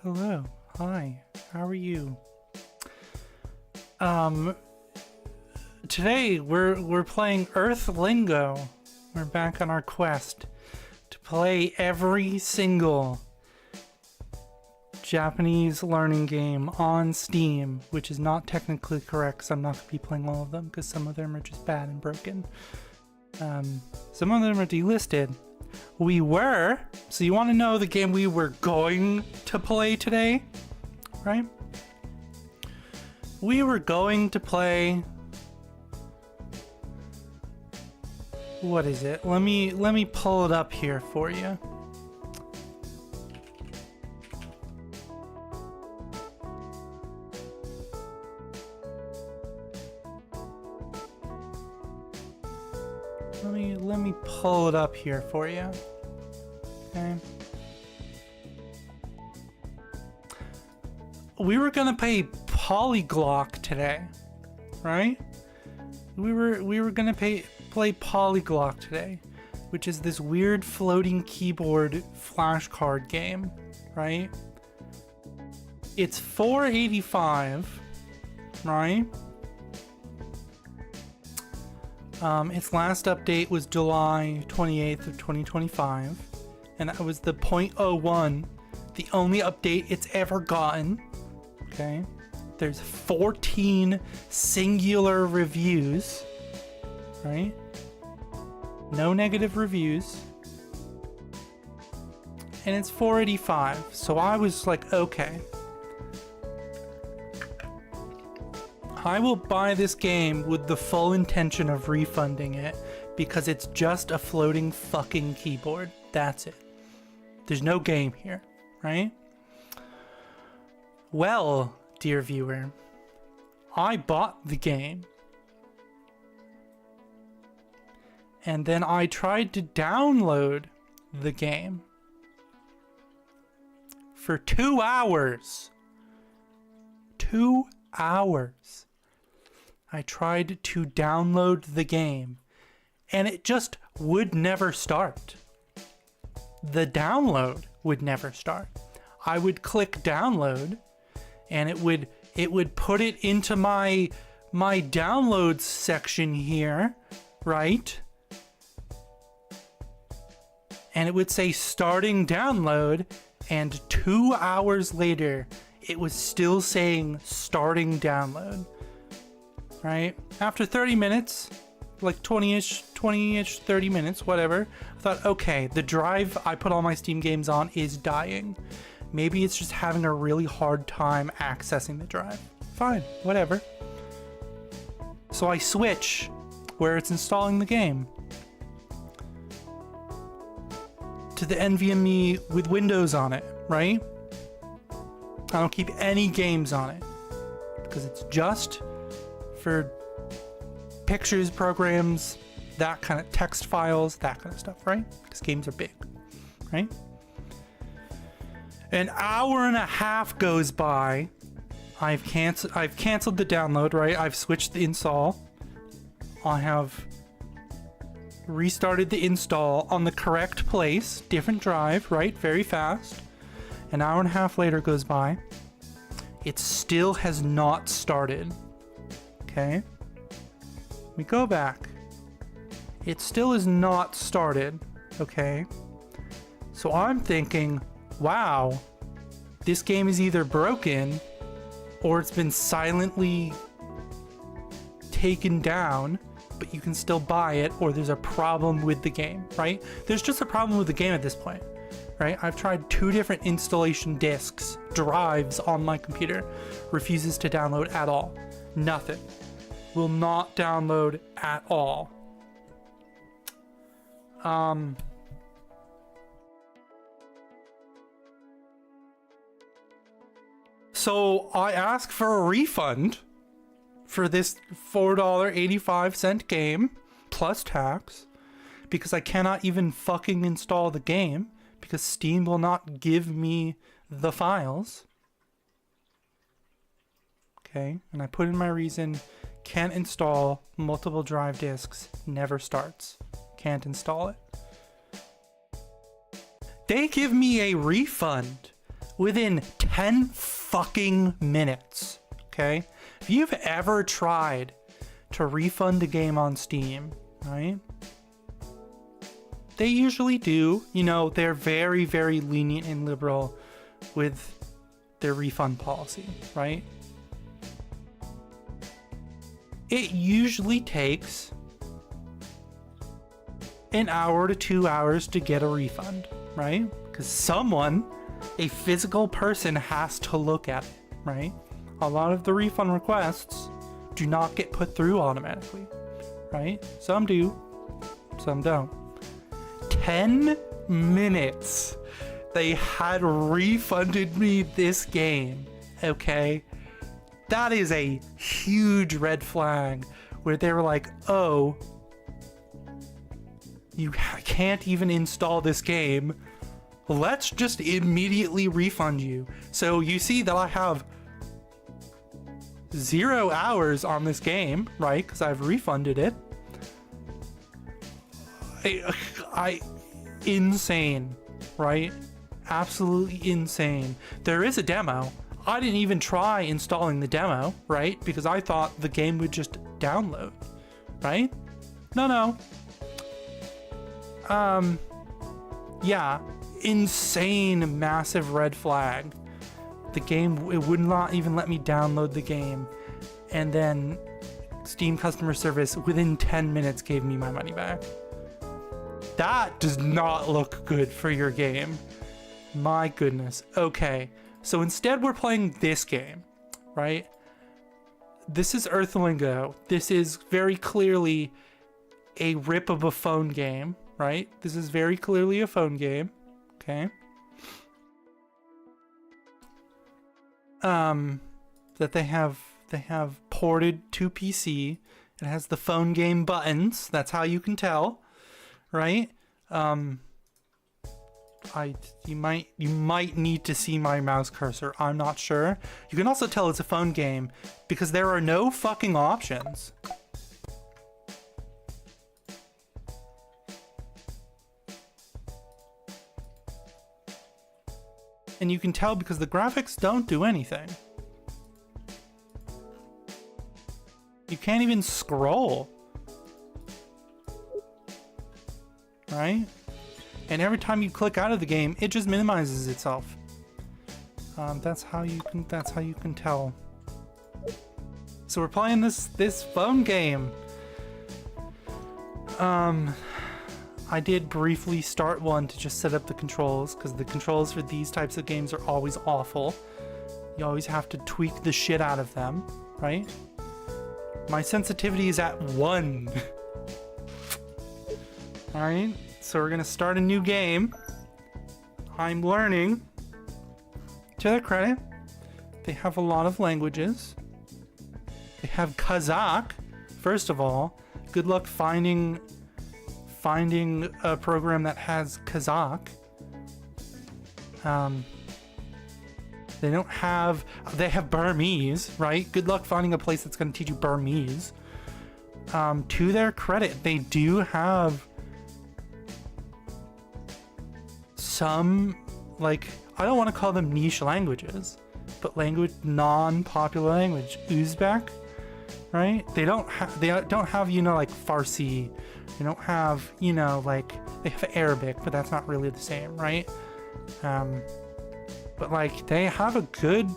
Hello. Hi. How are you? Today we're playing EarthLingo. We're back on our quest to play every single Japanese learning game on Steam, which is not technically correct because I'm not going to be playing all of them because some of them are just bad and broken. Some of them are delisted. So you want to know the game we were going to play today, right? We were going to play... What is it? Let me pull it up here for you. Let me pull it up here for you. Okay. We were gonna play Polyglot today, right? We were gonna play Polyglot today, which is this weird floating keyboard flashcard game, right? It's $4.85, right? Its last update was July 28th of 2025, and that was the 0.01, the only update it's ever gotten, okay? There's 14 singular reviews, right? No negative reviews. And it's $4.85, so I was like, okay. I will buy this game with the full intention of refunding it because it's just a floating fucking keyboard. That's it. There's no game here, right? Well, dear viewer, I bought the game. And then I tried to download the game for 2 hours. 2 hours. I tried to download the game and it just would never start. The download would never start. I would click download and it would put it into my downloads section here, right? And it would say starting download, and 2 hours later it was still saying starting download. Right? After 30 minutes, like 20-ish, 30 minutes, whatever, I thought, okay, the drive I put all my Steam games on is dying. Maybe it's just having a really hard time accessing the drive. Fine, whatever. So I switch where it's installing the game to the NVMe with Windows on it, right? I don't keep any games on it because it's just for pictures, programs, that kind of text files, that kind of stuff, right? Because games are big, right? An hour and a half goes by. I've canceled the download, right? I've switched the install. I have restarted the install on the correct place, different drive, right? Very fast. An hour and a half later goes by. It still has not started. Okay, we go back. It still is not started, okay? So I'm thinking, wow, this game is either broken or it's been silently taken down, but you can still buy it, or there's a problem with the game, right? There's just a problem with the game at this point, right? I've tried 2 different installation disks, drives on my computer, refuses to download at all. Nothing. Will not download at all. So I asked for a refund for this $4.85 game plus tax because I cannot even fucking install the game because Steam will not give me the files. Okay, and I put in my reason, can't install multiple drive disks, never starts. Can't install it. They give me a refund within 10 fucking minutes, okay? If you've ever tried to refund a game on Steam, right? They usually do, you know, they're very, very lenient and liberal with their refund policy, right? It usually takes an hour to 2 hours to get a refund, right? Because someone, a physical person, has to look at it, right? A lot of the refund requests do not get put through automatically, right? Some do, some don't. 10 minutes they had refunded me this game, okay? That is a huge red flag where they were like, oh, you can't even install this game. Let's just immediately refund you. So you see that I have 0 hours on this game, right? Because I've refunded it. Insane, right? Absolutely insane. There is a demo. I didn't even try installing the demo, right? Because I thought the game would just download, right? No. Yeah, insane, massive red flag. The game, it would not even let me download the game. And then Steam customer service within 10 minutes gave me my money back. That does not look good for your game. My goodness. Okay, so instead we're playing this game, right? This is EarthLingo. This is very clearly a rip of a phone game, right? This is very clearly a phone game, okay? That they have ported to PC. It has the phone game buttons. That's how you can tell, right? You might need to see my mouse cursor. I'm not sure. You can also tell it's a phone game because there are no fucking options. And you can tell because the graphics don't do anything. You can't even scroll. Right? And every time you click out of the game, it just minimizes itself. That's how you can tell. So we're playing this phone game. I did briefly start one to just set up the controls, because the controls for these types of games are always awful. You always have to tweak the shit out of them, right? My sensitivity is at 1. Alright, so we're gonna start a new game. I'm learning. To their credit, they have a lot of languages. They have Kazakh. First of all, good luck finding a program that has Kazakh. They have Burmese, right? Good luck finding a place that's going to teach you Burmese. To their credit, they do have some, like, I don't want to call them niche languages, but non-popular language. Uzbek, right? They don't have, you know, like Farsi. They don't have, you know, like, they have Arabic, but that's not really the same, right? But like, they have a good,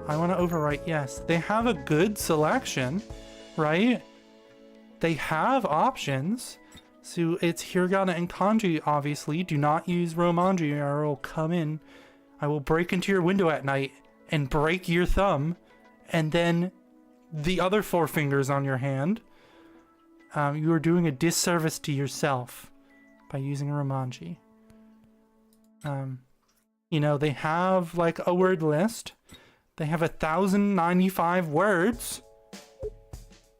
I want to overwrite, yes. They have a good selection, right? They have options. So it's hiragana and kanji, obviously. Do not use romanji or I will come in. I will break into your window at night and break your thumb. And then the other 4 fingers on your hand. You are doing a disservice to yourself by using romanji. You know, they have like a word list. They have 1,095 words,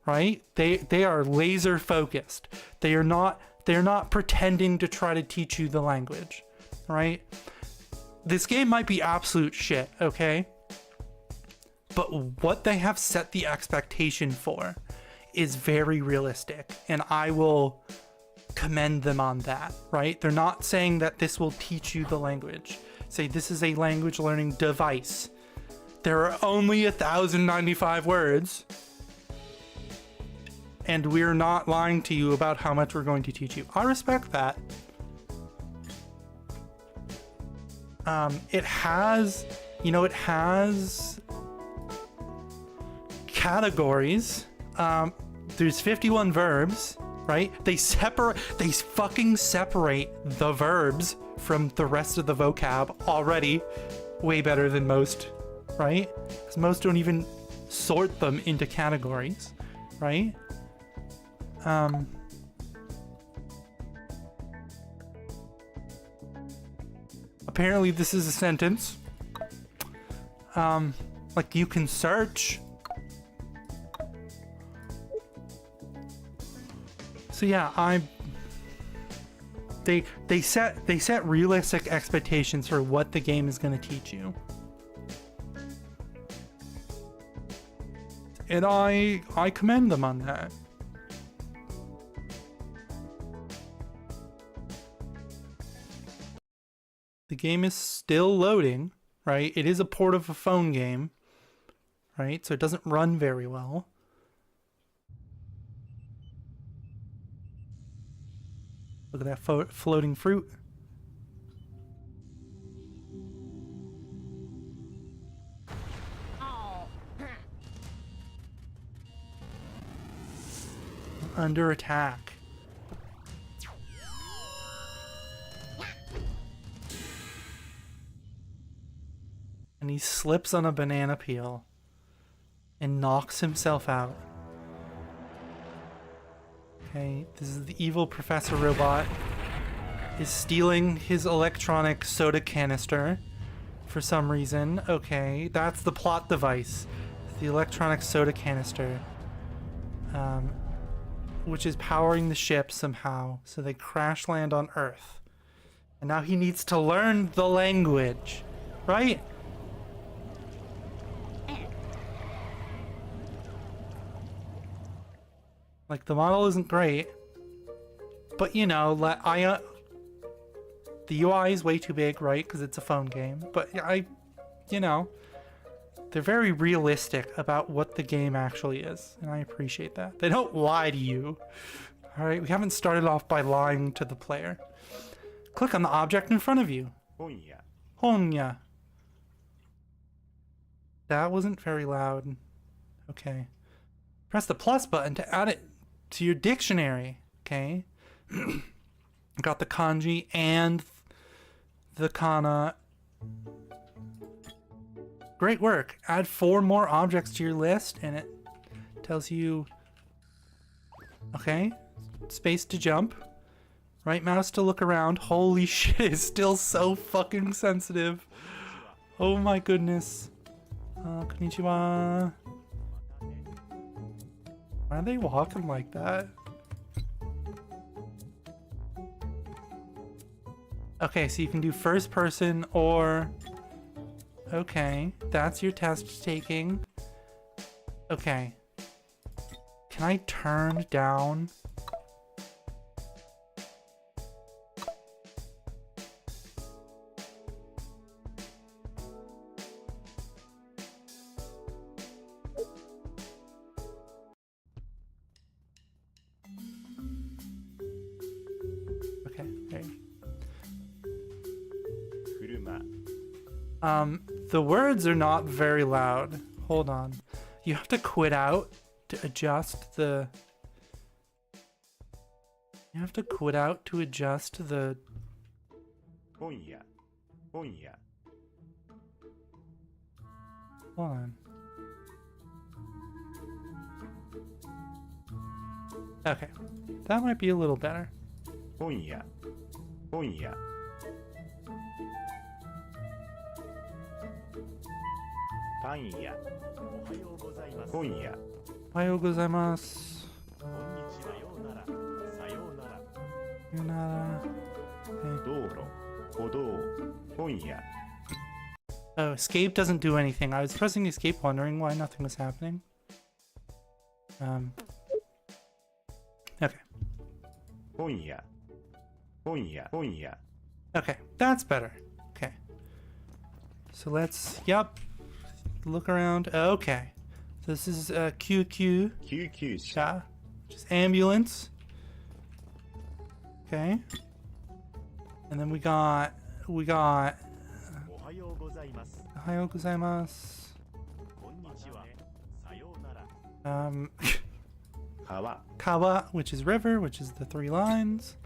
right? They are laser focused. They're not pretending to try to teach you the language, right? This game might be absolute shit, okay? But what they have set the expectation for is very realistic, and I will commend them on that, right? They're not saying that this will teach you the language. say this is a language learning device. There are only 1,095 words. And we're not lying to you about how much we're going to teach you. I respect that. It has, you know, it has categories. There's 51 verbs, right? They fucking separate the verbs from the rest of the vocab already way better than most, right? Because most don't even sort them into categories, right? Apparently this is a sentence. Like you can search. So yeah, they set realistic expectations for what the game is going to teach you. And I commend them on that. The game is still loading, right? It is a port of a phone game, right? So it doesn't run very well. Look at that floating fruit. Under attack. And he slips on a banana peel and knocks himself out. Okay, this is the evil Professor Robot is stealing his electronic soda canister for some reason. Okay, that's the plot device. The electronic soda canister. Which is powering the ship somehow, so they crash land on Earth. And now he needs to learn the language, right? Like, the model isn't great, but you know, the UI is way too big, right? Because it's a phone game. But you know, they're very realistic about what the game actually is, and I appreciate that. They don't lie to you. All right, we haven't started off by lying to the player. Click on the object in front of you. Honya. That wasn't very loud. Okay. Press the plus button to add it to your dictionary. Okay. Got the kanji and the kana. Great work. Add 4 more objects to your list and it tells you, okay, space to jump, right mouse to look around. Holy shit, it's still so fucking sensitive. Oh my goodness. Konnichiwa. Why are they walking like that? Okay, so you can do first person or... Okay, that's your test taking. Okay. Can I turn down? Okay, there. The words are not very loud. Hold on. You have to quit out to adjust the... You have to quit out to adjust the... Hold on. Okay. That might be a little better. Ohayou gozaimasu. Sayonara. Okay. Oh, escape doesn't do anything. I was pressing escape wondering why nothing was happening. Okay. Okay, that's better. Okay. So let's, yep, look around. Okay. So this is QQ. 救急車 Which is ambulance. Okay. And then we got おはようございます Ohayou gozaimasu. こんにちはさようなら 川 Kawa, which is river, which is the 3 lines.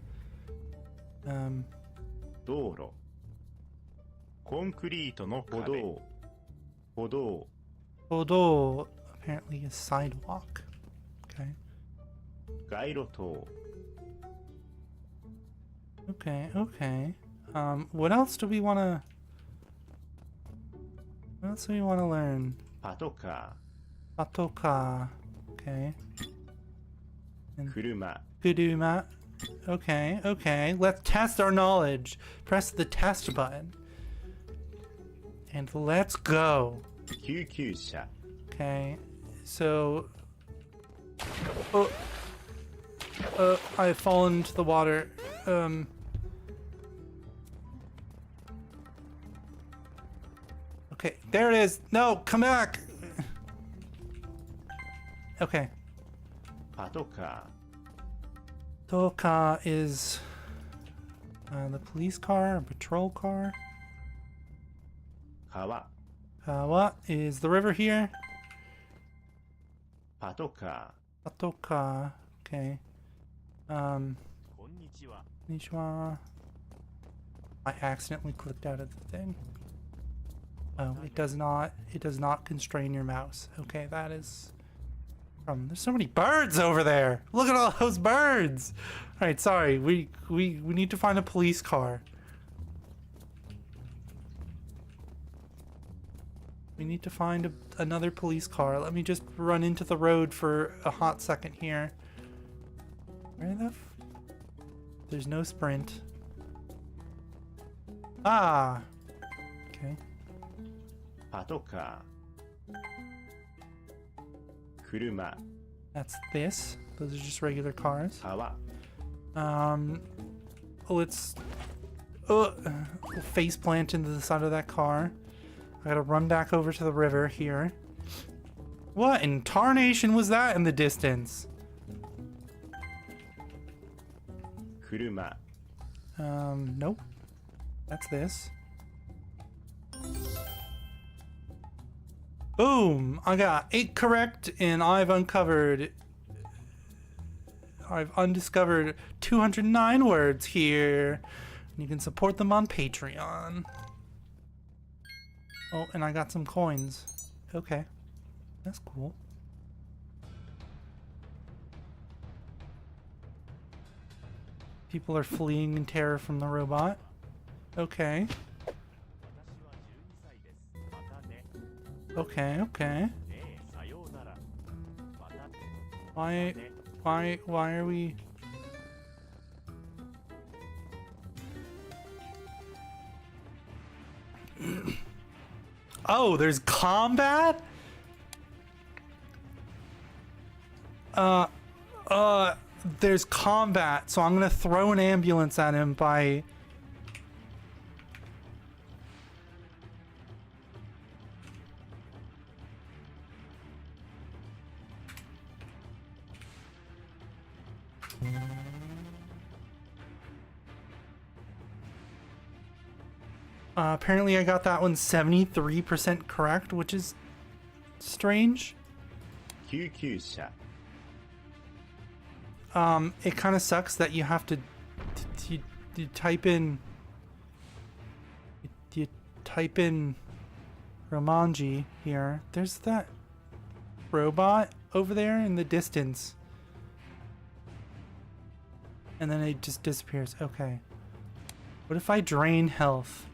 道路コンクリートの歩道歩道 Hodo apparently is sidewalk. Okay. 街路灯 Okay, okay. What else do we wanna learn? パトカ Patoka. Okay. ー車 Guduma. Okay, okay. Let's test our knowledge. Press the test button. And let's go. 救急車 Okay. So I've fallen into the water. Okay, there it is. No, come back. Okay. パトカ Toka is the police car, a patrol car. ー川 What is the river here? パトカ Patoka. Okay. ーこんにちは Konnichiwa. I accidentally clicked out of the thing. Oh, it does not constrain your mouse. Okay, that is there's so many birds over there. Look at all those birds. All right, sorry. We need to find a police car. We need to find another police car. Let me just run into the road for a hot second here. Where the there's no sprint. Ah. Okay. パトカー車 That's this. Those are just regular cars. 川 Let's face plant into the side of that car. I gotta run back over to the river here. What in tarnation was that in the distance? 車 Nope. That's this. Boom! I got 8 correct, and I've undiscovered 209 words here. You can support them on Patreon. Oh, and I got some coins. Okay. That's cool. People are fleeing in terror from the robot. Okay. 私は12歳ですまたね Okay, okay. ねえさようならまたね Why are we... Oh, there's combat? There's combat, so I'm gonna throw an ambulance at him by... Apparently I got that one 73% correct, which is strange. 救急車 It kind of sucks that you have to you type in Romanji here. There's that robot over there in the distance. And then it just disappears. Okay. What if I drain health?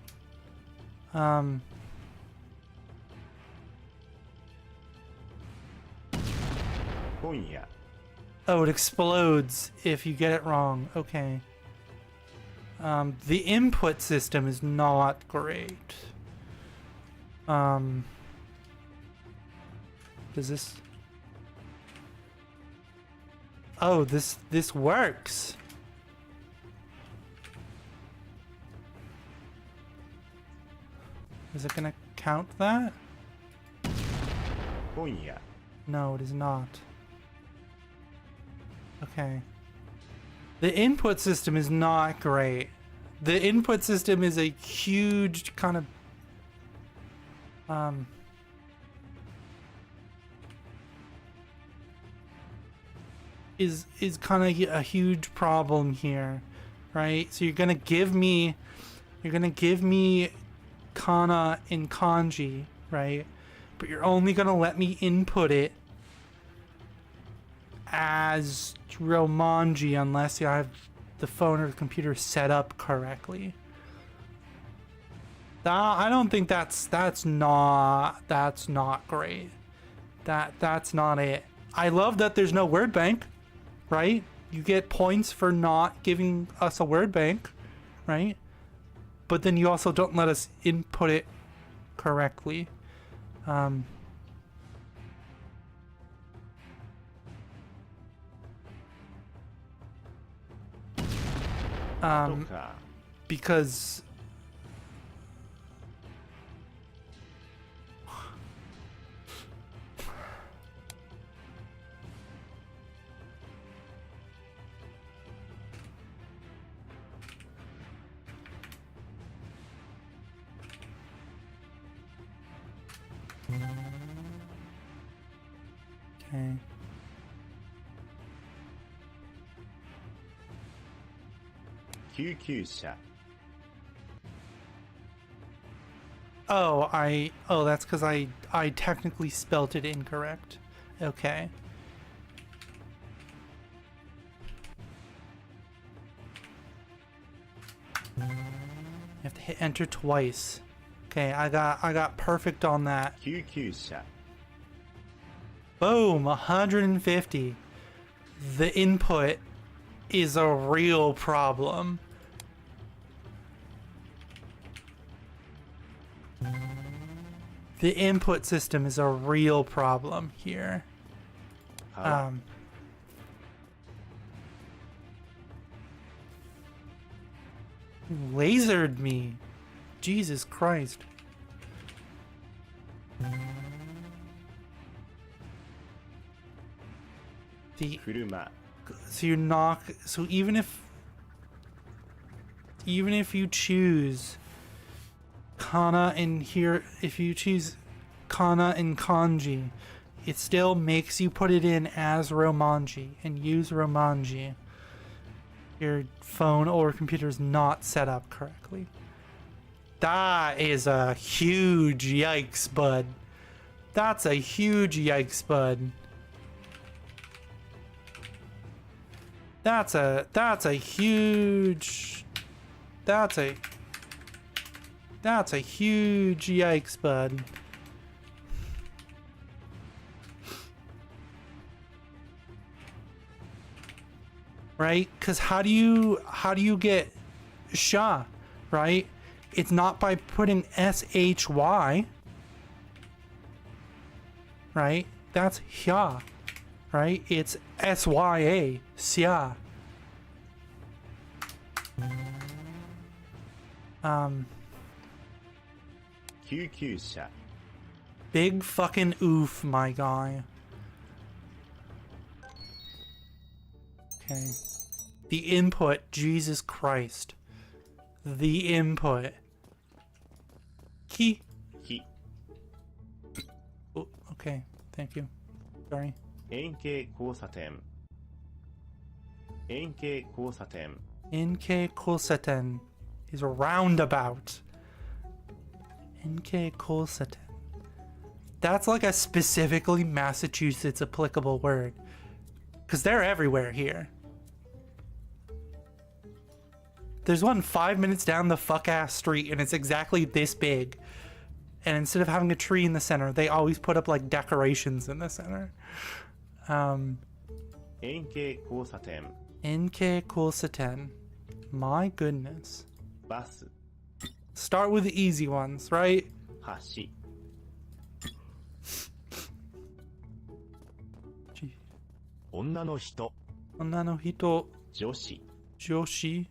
Ponya. Oh, it explodes if you get it wrong. Okay. The input system is not great. Does this... Oh, this works. Is it gonna count that? 今夜 No, it is not. Okay. The input system is not great. The input system is a huge kind of is kind of a huge problem here, right? So you're gonna give me kana in kanji, right? But you're only gonna let me input it as romanji unless you have the phone or the computer set up correctly. I don't think that's not great. That's not it. I love that there's no word bank, right? You get points for not giving us a word bank, right? But then you also don't let us input it correctly. とか because okay. Kyukyusha. Oh, that's because I technically spelt it incorrect. Okay. You have to hit enter twice. Okay, I got perfect on that. Kyukyusha. Boom, 150. The input is a real problem. The input system is a real problem here. Lasered me. Jesus Christ. The 車 so you knock so even if you choose kana in here, if you choose kana in kanji, it still makes you put it in as romanji and use romanji. Your phone or computer is not set up correctly. That is a huge yikes, bud. That's a huge yikes, bud. That's a huge yikes, bud. Right? Cuz how do you get sha, right? It's not by putting SHY. Right? That's hya. Right? It's SYA, xia. Kyukyusha. Big fucking oof, my guy. Okay. The input, Jesus Christ. The input. Key. 火 Oh, okay, thank you. Sorry. 円形交差点円形交差点 NK Kulseten is a roundabout. NK Kulseten. That's like a specifically Massachusetts applicable word. Because they're everywhere here. There's one 5 minutes down the fuck ass street and it's exactly this big. And instead of having a tree in the center, they always put up like decorations in the center. 円形交差点 NK Kulseten. My goodness. バス Start with the easy ones, right? 橋 Gee. 女の人 Onna no hito 女子 joshi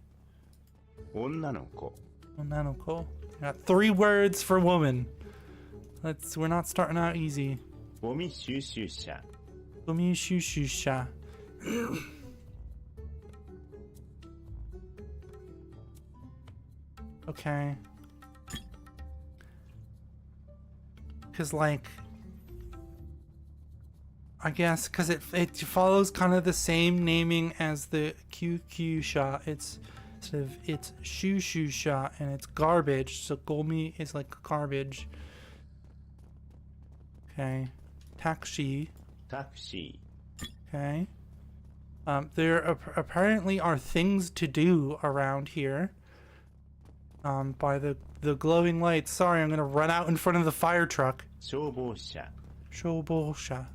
女の子 onna no ko. Got 3 words for woman. We're not starting out easy. ゴミ収集車 Gomishusha. Okay. Cause like, I guess cause it follows kind of the same naming as the QQ sha. It's shushu sha and it's garbage. So gomi is like garbage. Okay. Taxi. タクシ Okay. There apparently are things to do around here. By the glowing lights. Sorry, I'm gonna run out in front of the fire truck. ー消防車 Shobosha.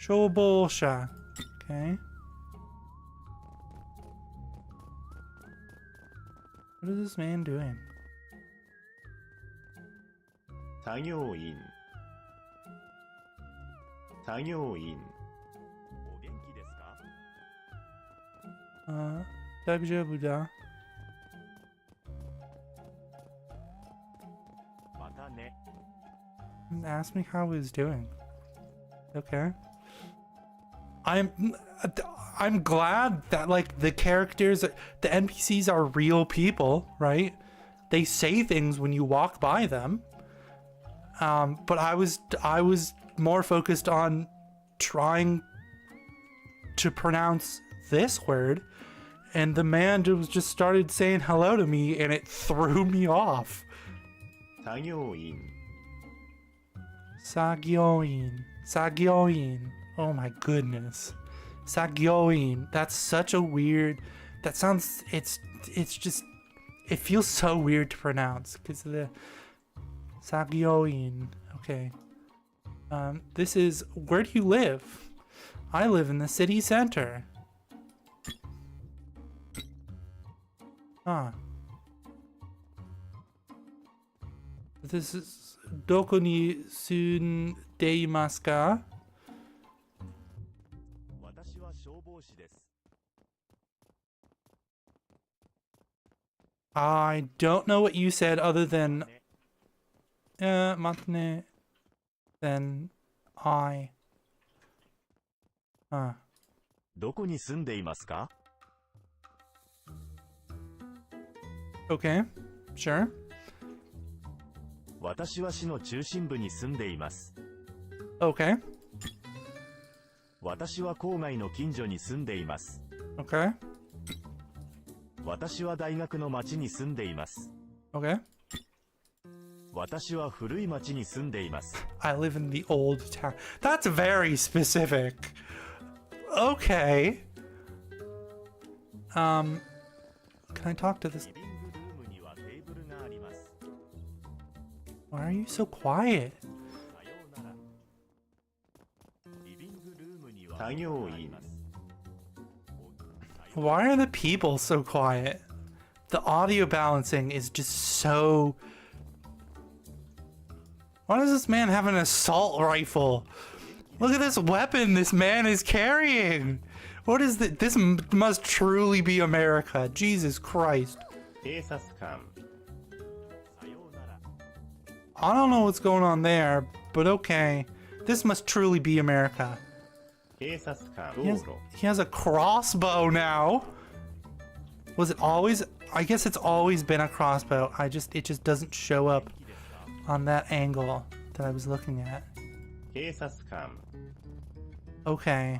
Shobosha. Okay. What is this man doing? 作業員作業員お元気ですか Dabijabuda. またね Ask me how he's doing. Okay. I'm glad that like the characters, the NPCs are real people, right? They say things when you walk by them. But I was more focused on trying to pronounce this word, and the man just started saying hello to me, and it threw me off. 作業員 Sagyoin. Oh my goodness. Sagyoin. That's such a weird. That sounds. It's just. It feels so weird to pronounce because of the Sagyoin. Okay. This is. Where do you live? I live in the city center. Huh. This is. Doko ni sundeimasu ka? 私は消防士です I don't know what you said other than matane. Then I. Huh. どこに住んでいますか Okay. Sure. 私は市の中心部に住んでいます Okay. 私は郊外の近所に住んでいます Okay. 私は大学の町に住んでいます Okay. 私は古い町に住んでいます I live in the old town. That's very specific. Okay. Can I talk to this? リビングルームにはテーブルがあります Why are you so quiet? さようならリビングルームには作業員 Why are the people so quiet? The audio balancing is just so... Why does this man have an assault rifle? Look at this weapon this man is carrying. What is this? This must truly be America. Jesus Christ. 警察官 I don't know what's going on there, but okay. This must truly be America. 警察官 He has a crossbow now. Was it always? I guess it's always been a crossbow. It just doesn't show up on that angle that I was looking at. 警察官 Okay.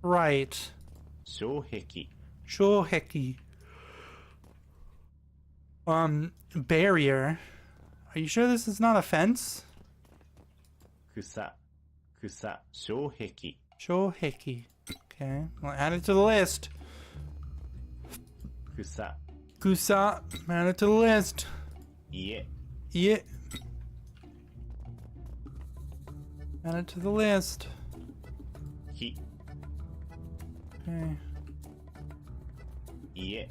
Right. 障壁 Shoheki. Barrier. Are you sure this is not a fence? 草障壁 Shoheki. Okay. Well, add it to the list. 草 Kusa. Add it to the list. 家 Yeah. Add it to the list. 木 Okay. 家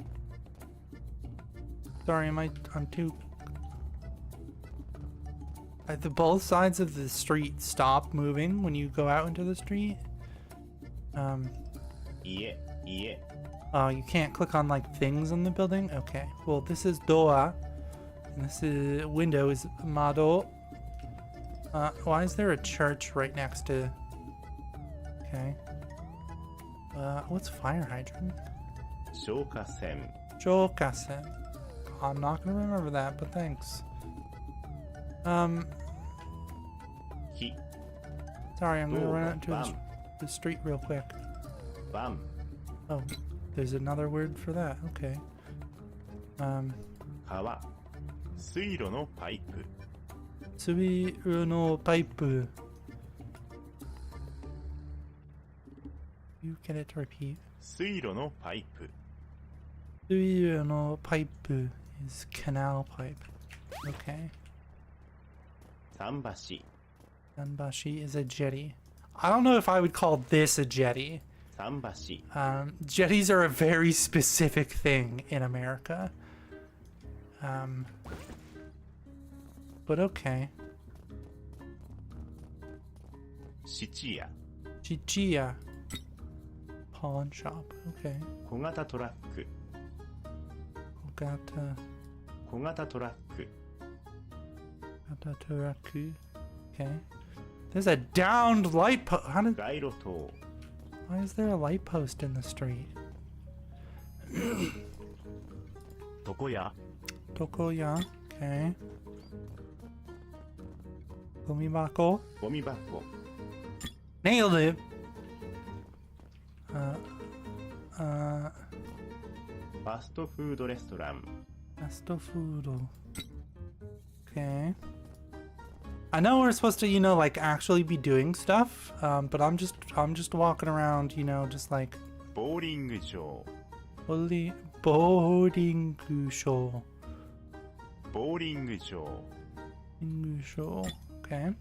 Sorry, I'm too... The both sides of the street stop moving when you go out into the street.家 Oh, you can't click on like things in the building? Okay. Well, this is door. And this is window is mado. Why is there a church right next to... Okay. What's fire hydrant? 消火栓 Jokasen. I'm not gonna remember that, but thanks. 火 Sorry, I'm gonna Oh, run out to bam. the street real quick. 晩 Oh, there's another word for that. Okay. 川水路のパイプ Subiru no pipe. You get it to repeat. 水路のパイプ Subiru no pipe is canal pipe. Okay. 桟橋 Sanbashi is a jetty. I don't know if I would call this a jetty. 桟橋 Jetties are a very specific thing in America. But okay. 質屋 Chichia. Pawn shop. Okay. 小型トラック Ogata. 小型トラック Ataturaku. Okay. There's a downed light post.街路灯 Why is there a light post in the street? 床屋 Tokoya. Okay. Gomibako. ゴミ箱 Nailed it. ファストフードレストラン Fast food. Okay. I know we're supposed to, you know, like actually be doing stuff, but I'm just walking around, you know, just like ボーリング場 boarding show. ボーリング場 Show. Okay.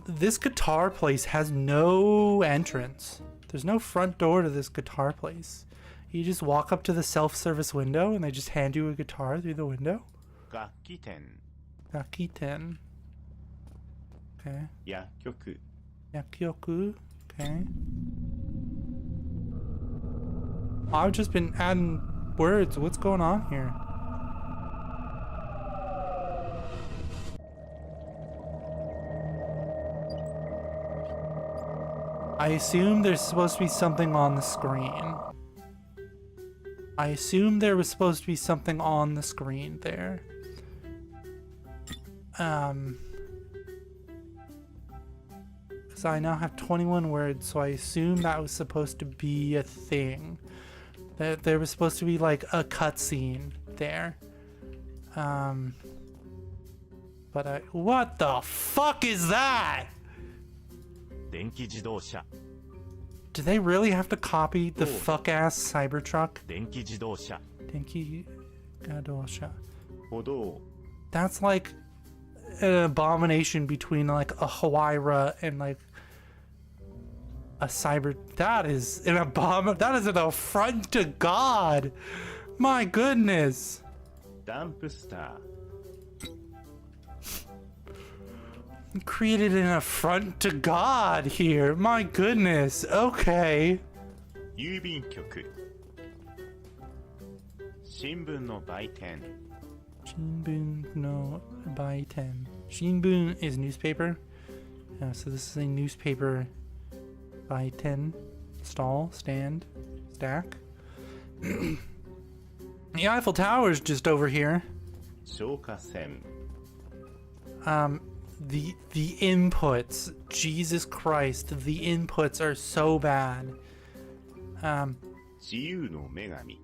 This guitar place has no entrance. There's no front door to this guitar place. You just walk up to the self-service window and they just hand you a guitar through the window. 楽器店 Gakiten. Okay. 薬局 Yakyoku. Okay. I've just been adding words. What's going on here? I assume there's supposed to be something on the screen. I assume there was supposed to be something on the screen there. Because I now have 21 words, so I assume that was supposed to be a thing. That there was supposed to be like a cutscene there. But what the fuck is that? 電気自動車 Do they really have to copy the fuck ass Cybertruck? 電気自動車 Denki Gadosha. 歩道 That's like an abomination between like a Huayra and like a cyber. That is an that is an affront to God. My goodness. ダンプスター Created an affront to God here. My goodness. Okay. 郵便局新聞の売店 Shinbun no Baiten. Shinbun is newspaper. So this is a newspaper Baiten stall, stand, stack. The Eiffel Tower is just over here. 消火栓 The inputs, Jesus Christ, the inputs are so bad. 自由の女神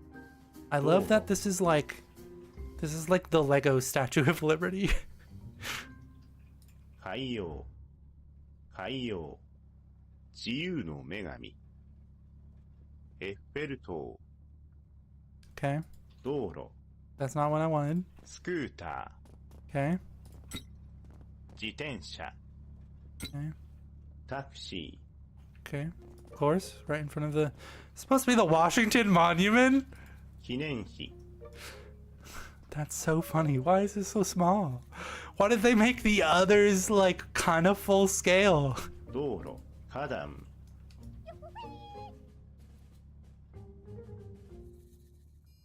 I love that this is like the Lego Statue of Liberty. 海洋海洋自由の女神エッフェル塔 Okay, 道路 that's not what I wanted. スクータ Okay, ー自転車 okay, タクシ okay. Of course, right in front of the. It's supposed to be the Washington Monument. ー記念碑 That's so funny. Why is this so small? Why did they make the others like kind of full scale? 道路花壇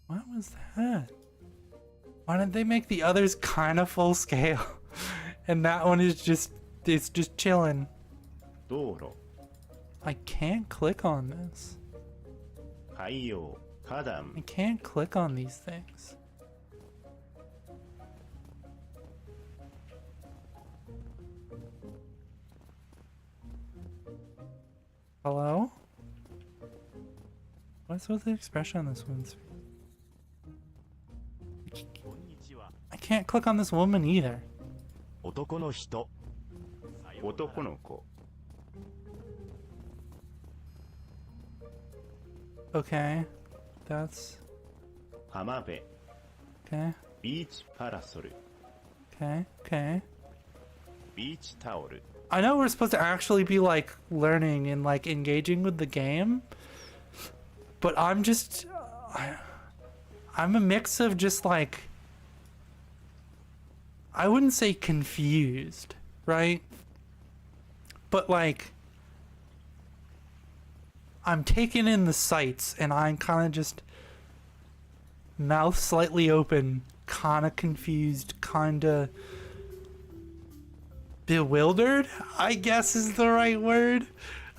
What was that? Why didn't they make the others kind of full scale? And that one is it's just chilling. 道路 I can't click on this. 海洋花壇 I can't click on these things. Hello? What's with the expression on this one's face? I can't click on this woman either. 男の人男の子 Okay. That's 浜辺 okay. ビーチパラソル Okay. Okay. ビーチタオル I know we're supposed to actually be like learning and like engaging with the game, but I'm a mix of just like, I wouldn't say confused, right? But like, I'm taking in the sights and I'm kind of just mouth slightly open, kind of confused, kind of bewildered, I guess is the right word,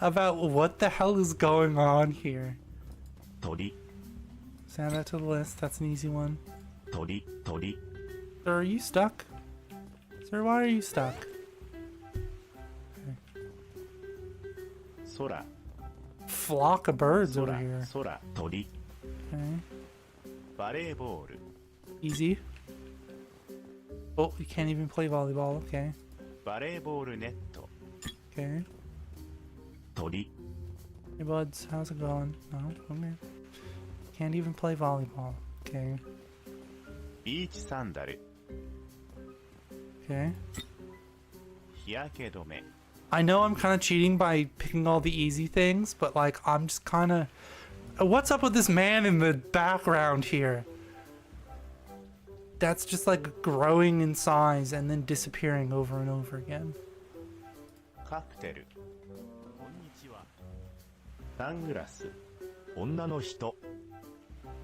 about what the hell is going on here. 鳥 Add that to the list. That's an easy one. 鳥 Sir, are you stuck? Sir, why are you stuck? 空 Flock of birds over 空 here. 空鳥 Okay. バレーボール Easy. Oh, you can't even play volleyball. Okay. バレーボールネット Okay. 鳥 Hey, buds. How's it going? No? Okay. Can't even play volleyball. Okay. ビーチサンダル Okay. 日焼け止め I know I'm kind of cheating by picking all the easy things, but like I'm just kind of... What's up with this man in the background here? That's just like growing in size and then disappearing over and over again. カクテルサングラス女の人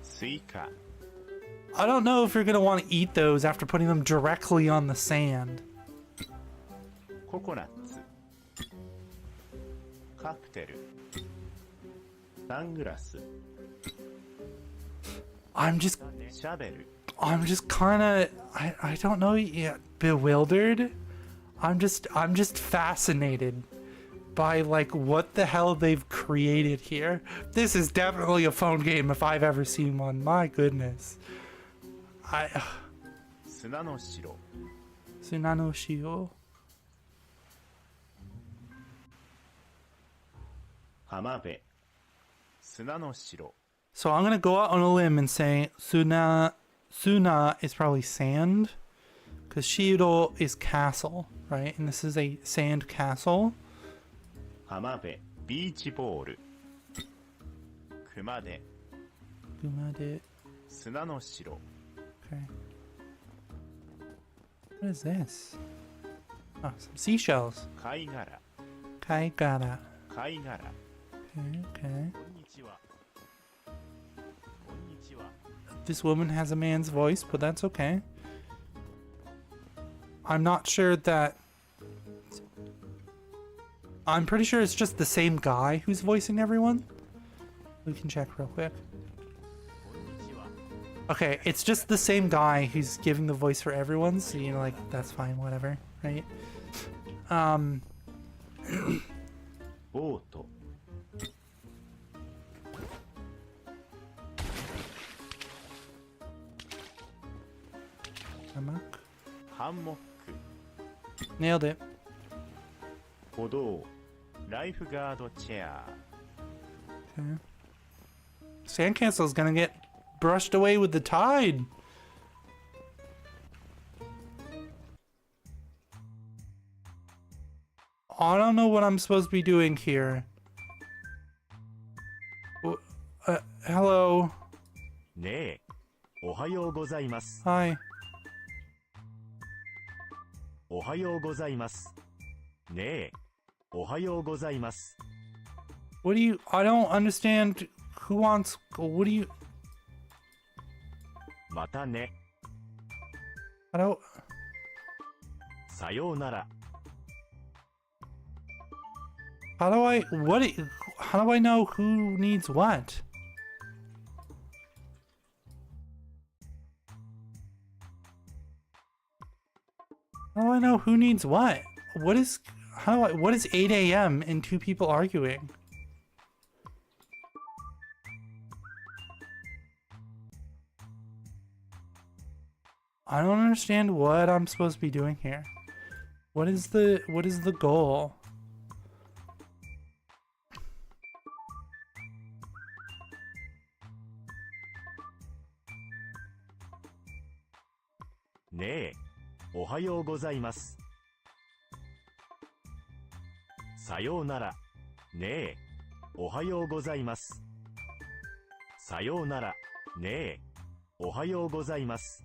スイカ I don't know if you're going to want to eat those after putting them directly on the sand. ココナッツカクテルサングラス I'm just シャベル kind of I don't know yet, bewildered. I'm just fascinated by like what the hell they've created here. This is definitely a phone game if I've ever seen one. My goodness. 砂の城 Sunanoshio. 浜辺砂の城 So I'm gonna go out on a limb and say Suna is probably sand, because Shiro is castle, right? And this is a sand castle. 浜辺ビーチボール熊手 Gumade. 砂の城 Okay. What is this? Oh, some seashells. 貝殻 Kaigara. 貝殻 Okay, okay. こんにちはこんにちは This woman has a man's voice, but that's okay. I'm not sure that... I'm pretty sure it's just the same guy who's voicing everyone. We can check real quick. Okay, it's just the same guy who's giving the voice for everyone, so you know, like, that's fine, whatever, right? ボート ハンモック Nailed it. 歩道ライフガードチェア Okay. Sandcastle's gonna get brushed away with the tide. I don't know what I'm supposed to be doing here. Hello. ねえおはようございます Hi. おはようございますねえおはようございます What do you... I don't understand who wants... What do you... またね。 How do さようなら。 how do I what I- how do I know who needs what? How do I know who needs what? What is what is 8 a.m. and two people arguing? I don't understand what I'm supposed to be doing here. What is the goal?ねえ、おはようございます。さようなら。ねえ、おはようございます。さようなら。ねえ、おはようございます。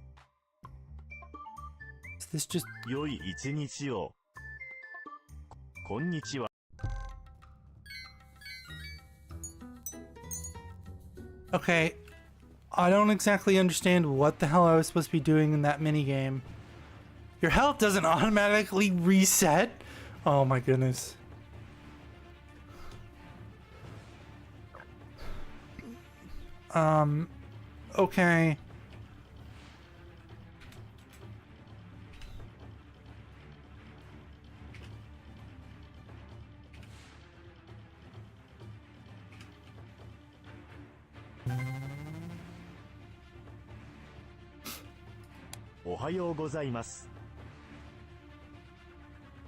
Is this just 良い一日を。こんにちは。 okay? I don't exactly understand what the hell I was supposed to be doing in that mini game. Your health doesn't automatically reset? Oh my goodness. Okay.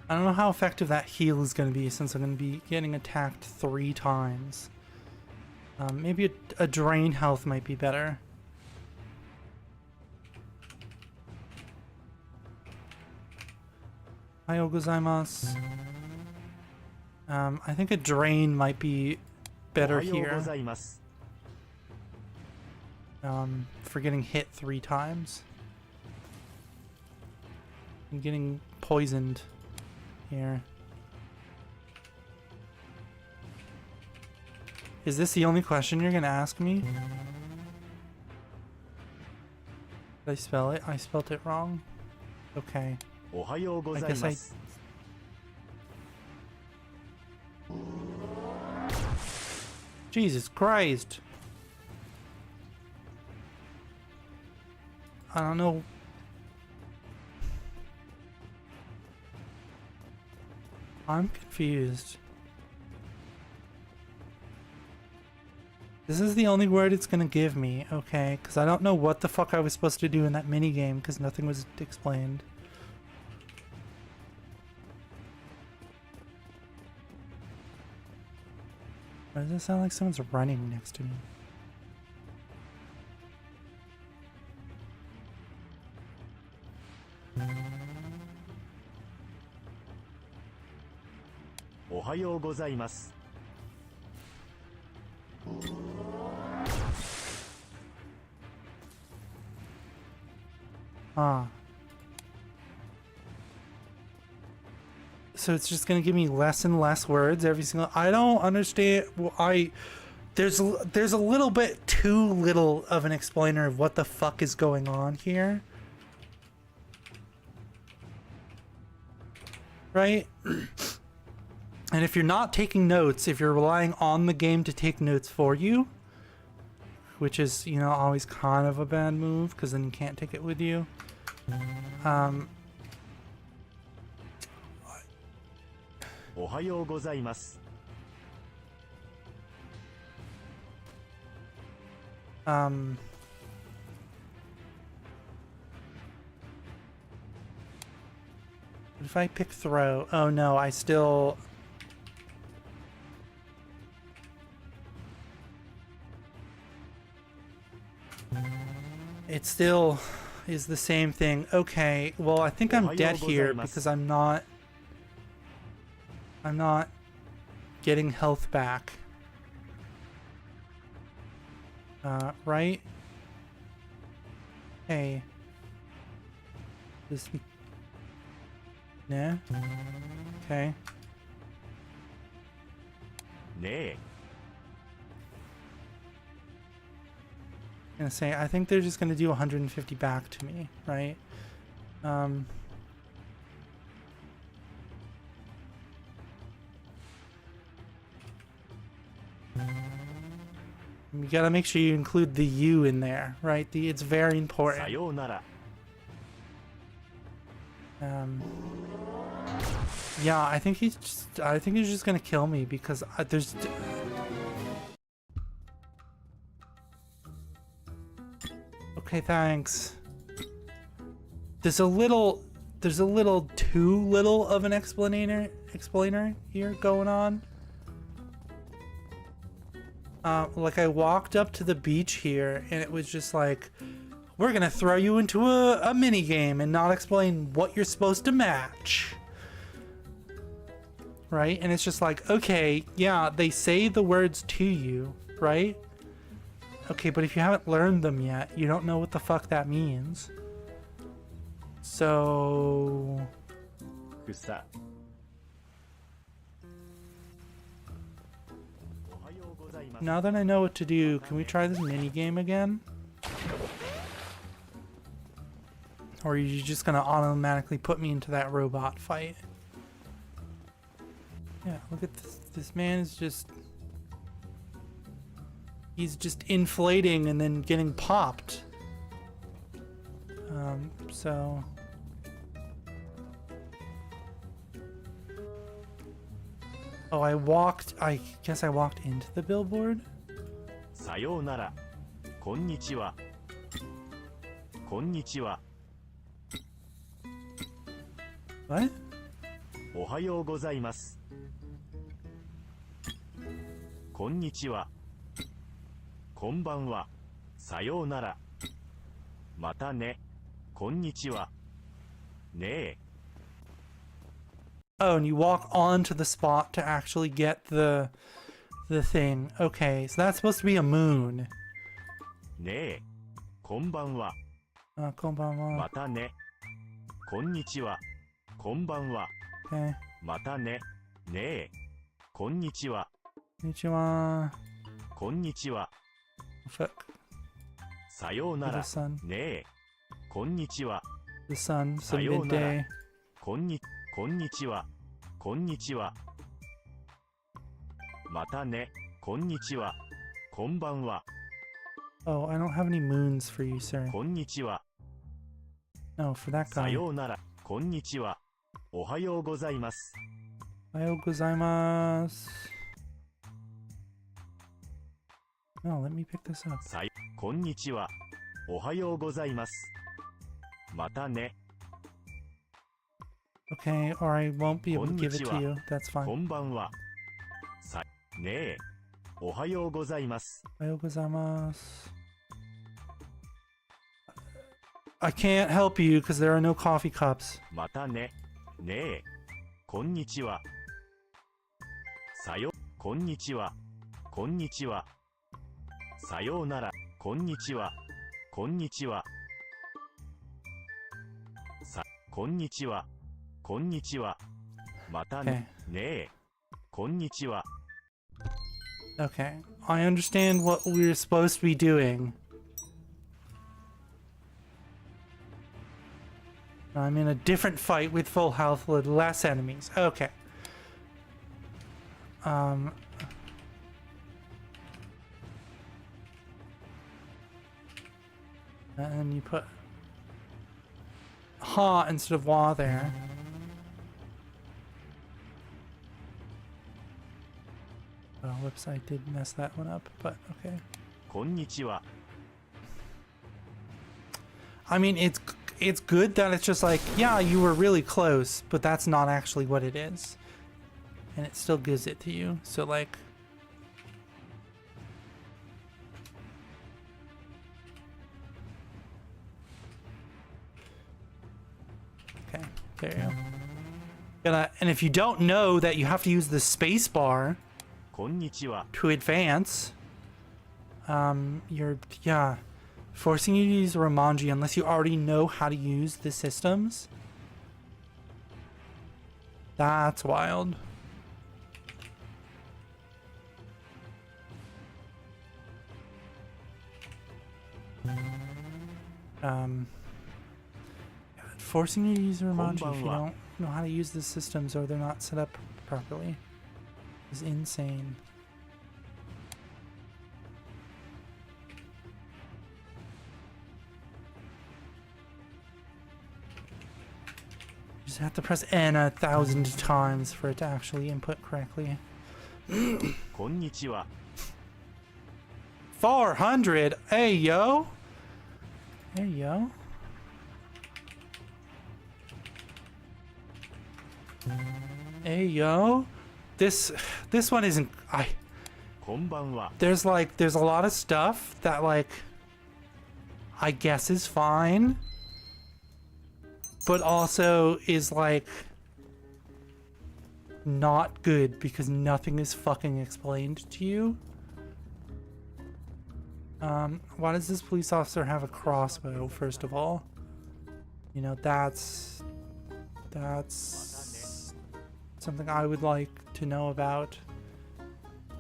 I don't know how effective that heal is going to be since I'm going to be getting attacked 3 times. Maybe a drain health might be better. Ohayou gozaimasu. I think a drain might be better here. For getting hit 3 times. I'm getting poisoned here. Is this the only question you're gonna ask me? Did I spell it? I spelled it wrong. Okay. I guess I... Jesus Christ. I don't know. I'm confused. This is the only word it's gonna give me, okay? Because I don't know what the fuck I was supposed to do in that mini game because nothing was explained. Why does it sound like someone's running next to me? Ohayou gozaimasu. Ah. So it's just gonna give me less and less words every single. I don't understand. Well, there's a little bit too little of an explainer of what the fuck is going on here. Right? And if you're not taking notes, if you're relying on the game to take notes for you, which is, you know, always kind of a bad move because then you can't take it with you. Ohayou gozaimasu. If I pick throw, oh no, I still. It still is the same thing. Okay, well I think I'm dead here because I'm not getting health back. Right? Hey. This... Nah? Okay. Nee. gonna say, I think they're just gonna do 150 back to me, right? You gotta make sure you include the U in there, right? It's very important. さようなら Yeah, I think he's just gonna kill me because there's. Okay, thanks. There's a little too little of an explainer here going on. Like I walked up to the beach here and it was just like, we're gonna throw you into a mini game and not explain what you're supposed to match. Right? And it's just like, okay, yeah, they say the words to you, right? Okay, but if you haven't learned them yet, you don't know what the fuck that means. So... 草おはようございます now that I know what to do, can we try this mini game again? Or are you just gonna automatically put me into that robot fight? Yeah, look at this. This man is just... he's just inflating and then getting popped. So... oh, I guess I walked into the billboard? さようならこんにちはこんにちは What? おはようございますこんにちはこんばんはさようならまたねこんにちはねえ Oh, and you walk onto the spot to actually get the thing. Okay, so that's supposed to be a moon. ねえこんばんは Konbanwa. またねこんにちはこんばんは Okay. またねねえこんにちは Konnichiwa. こんにちは Fuck. さような The ら sun. ねえこんにちは The sun. Some Sayonara. midday. こんにちはこんにちはまたねこんにちはこんばんは Oh, I don't have any moons for you, sir. こんにちは No, for that さ guy. ようならこんにちはおはようございます Ohayou gozaimasu. No, let me pick this up. さいこんにちはおはようございますまたね Okay, or I won't be able to give it to Konnichiwa. you. That's こ fine. んばんはさねえおはようございます Ohayou gozaimasu. I can't help you because there are no coffee cups. またねねえこんにちはさよこんにちはこんにちはさようならこんにちはこんにちはさこんにちはこんにちはまたね、ねえこんにちは Okay, I understand what we're supposed to be doing. I'm in a different fight with full health with less enemies. Okay. And then you put ha instead of wa there. Oh, whoops, I did mess that one up, but okay. こんにちは I mean, it's good that it's just like, yeah, you were really close, but that's not actually what it is. And it still gives it to you. So like, okay, there you go. And if you don't know that you have to use the space bar こんにちは to advance, you're, yeah, forcing you to use Romanji unless you already know how to use the systems. That's wild. Forcing you to use a Romanji if you Konbanwa. don't know how to use the systems or they're not set up properly is insane. You just have to press N 1,000 times for it to actually input correctly. こんにちは。 400? Hey, yo. Hey, yo. Hey, yo. This one isn't... こんばんは。 There's a lot of stuff that, like, I guess is fine. But also is, like, not good because nothing is fucking explained to you. Why does this police officer have a crossbow, first of all? You know, that's something I would like to know about.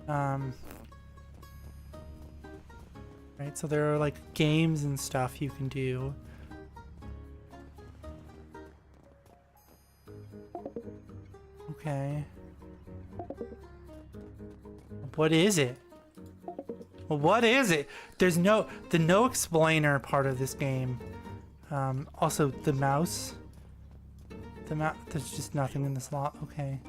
Right, so there are like games and stuff you can do. Okay. What is it? What is it? There's the no explainer part of this game. Also the mouse. There's just nothing in the slot. Okay.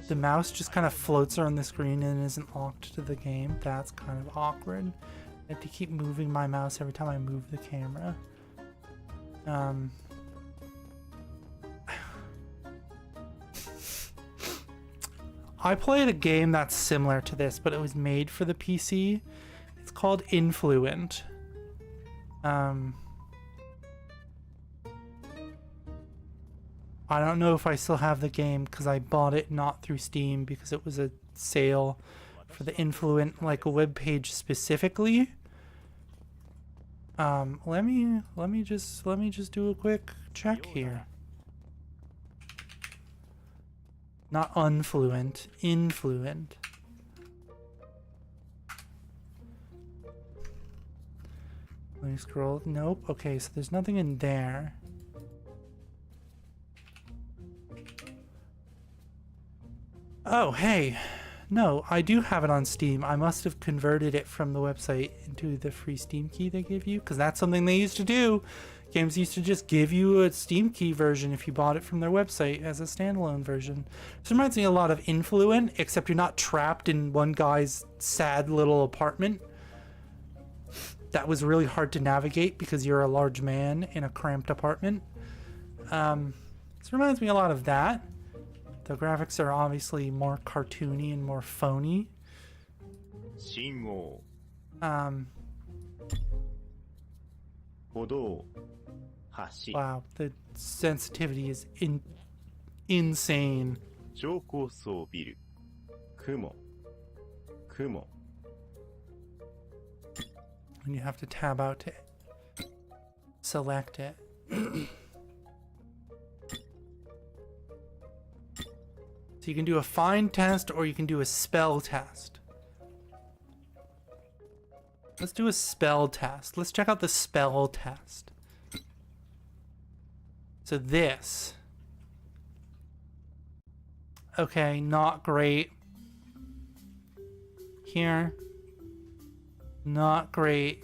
The mouse just kind of floats around the screen and isn't locked to the game. That's kind of awkward. I have to keep moving my mouse every time I move the camera. I played a game that's similar to this, but it was made for the PC. It's called Influent. I don't know if I still have the game because I bought it not through Steam because it was a sale for the Influent, like a web page specifically. Let me just do a quick check here. Not unfluent, influent. Let me scroll. Nope. Okay, so there's nothing in there. Oh, hey. No, I do have it on Steam. I must have converted it from the website into the free Steam key they give you, because that's something they used to do. Games used to just give you a Steam key version if you bought it from their website as a standalone version. This reminds me a lot of Influent, except you're not trapped in one guy's sad little apartment. That was really hard to navigate because you're a large man in a cramped apartment. This reminds me a lot of that. The graphics are obviously more cartoony and more phony. 信号 Wow, 歩道橋 the sensitivity is insane. 超高層ビル雲 And you have to tab out to select it. So you can do a find test or you can do a spell test. Let's do a spell test. Let's check out the spell test. So this. Okay, not great. Here. Not great.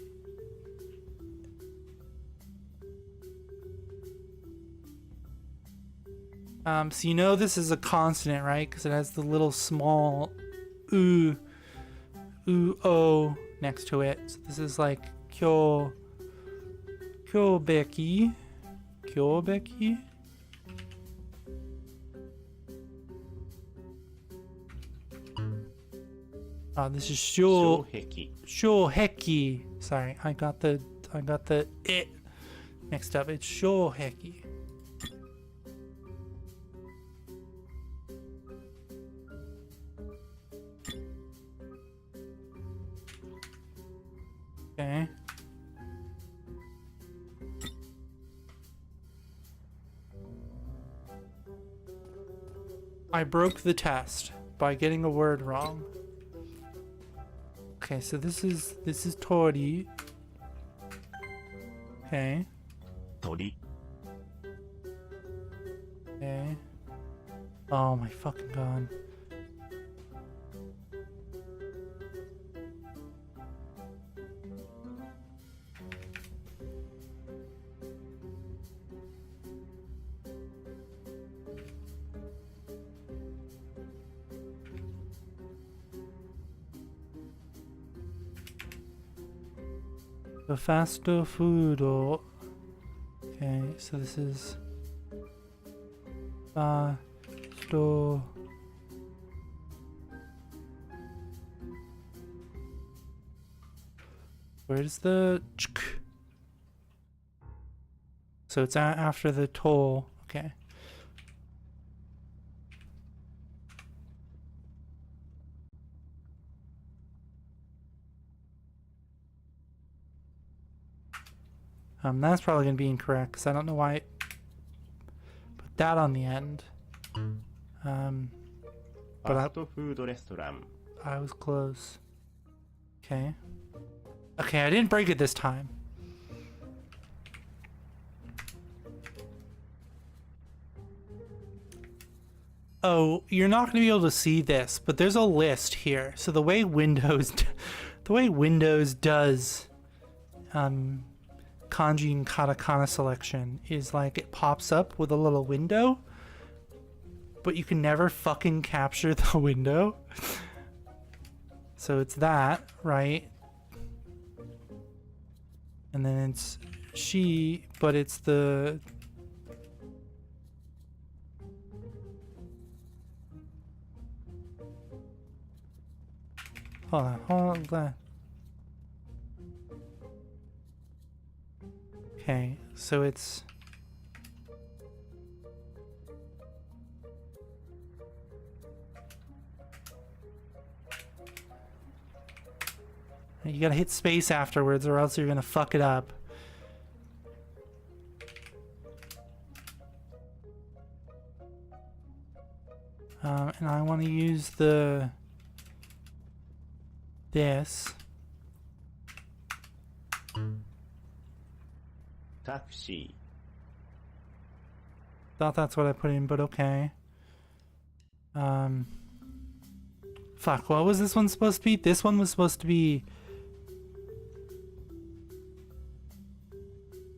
So you know this is a consonant, right? Because it has the little small oo, o next to it. So this is like kyobeki. This is 障壁 shoheki. Sorry, I got the it mixed up. It's shoheki. Okay. I broke the test by getting a word wrong. Okay, so this is Tori. Okay. 鳥 Okay. Oh my fucking god. The faster food or okay, so this is faster. Where's the ch? So it's after the toll. Okay. That's probably gonna be incorrect because I don't know why it put that on the end. フ But ァストフードレストラン I was close. Okay. Okay, I didn't break it this time. Oh, you're not going to be able to see this, but there's a list here. So the way Windows does kanji and katakana selection is like it pops up with a little window, but you can never fucking capture the window. So it's that, right? And then it's she, but it's the hold on. Okay, so it's you gotta hit space afterwards or else you're gonna fuck it up. And I want to use this. タクシ Thought that's what I put in, but okay. Fuck, what was this one supposed to be? This one was supposed to be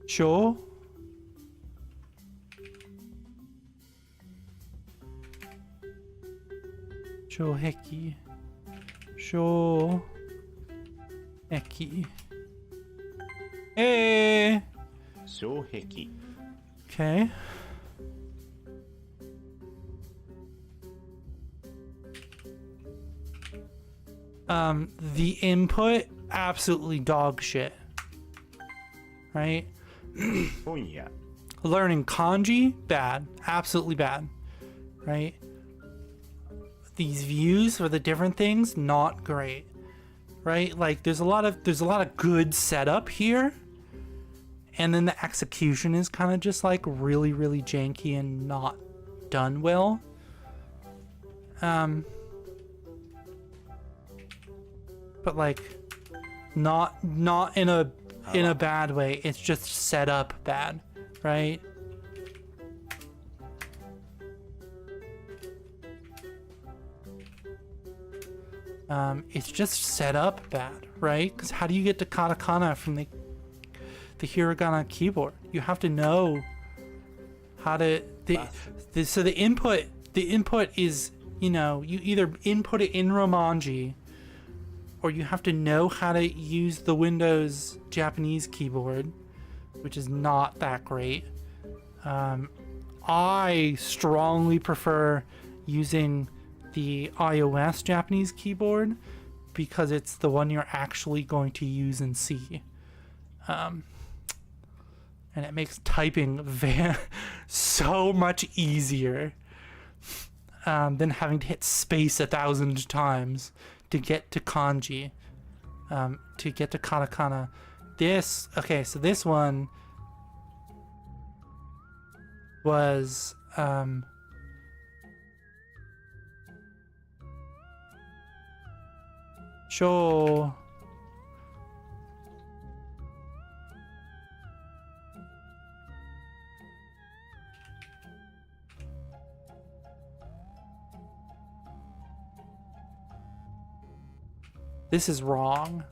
Sure. Shoheki. Shoheki. Hey! ー障壁 Okay. The input, absolutely dog shit. Right? 本屋 Learning kanji, bad. Absolutely bad. Right? These views for the different things, not great. Right? Like there's a lot of good setup here. And then the execution is kind of just like really, really janky and not done well. But like not in a bad way. It's just set up bad, right? It's just set up bad, right? Because how do you get to katakana from the hiragana keyboard? You have to know how to so the input is, you know, you either input it in Romanji or you have to know how to use the Windows Japanese keyboard, which is not that great. I strongly prefer using the iOS Japanese keyboard because it's the one you're actually going to use and see. And it makes typing so much easier than having to hit space 1,000 times to get to kanji, to get to katakana. Okay, so this one was This is wrong.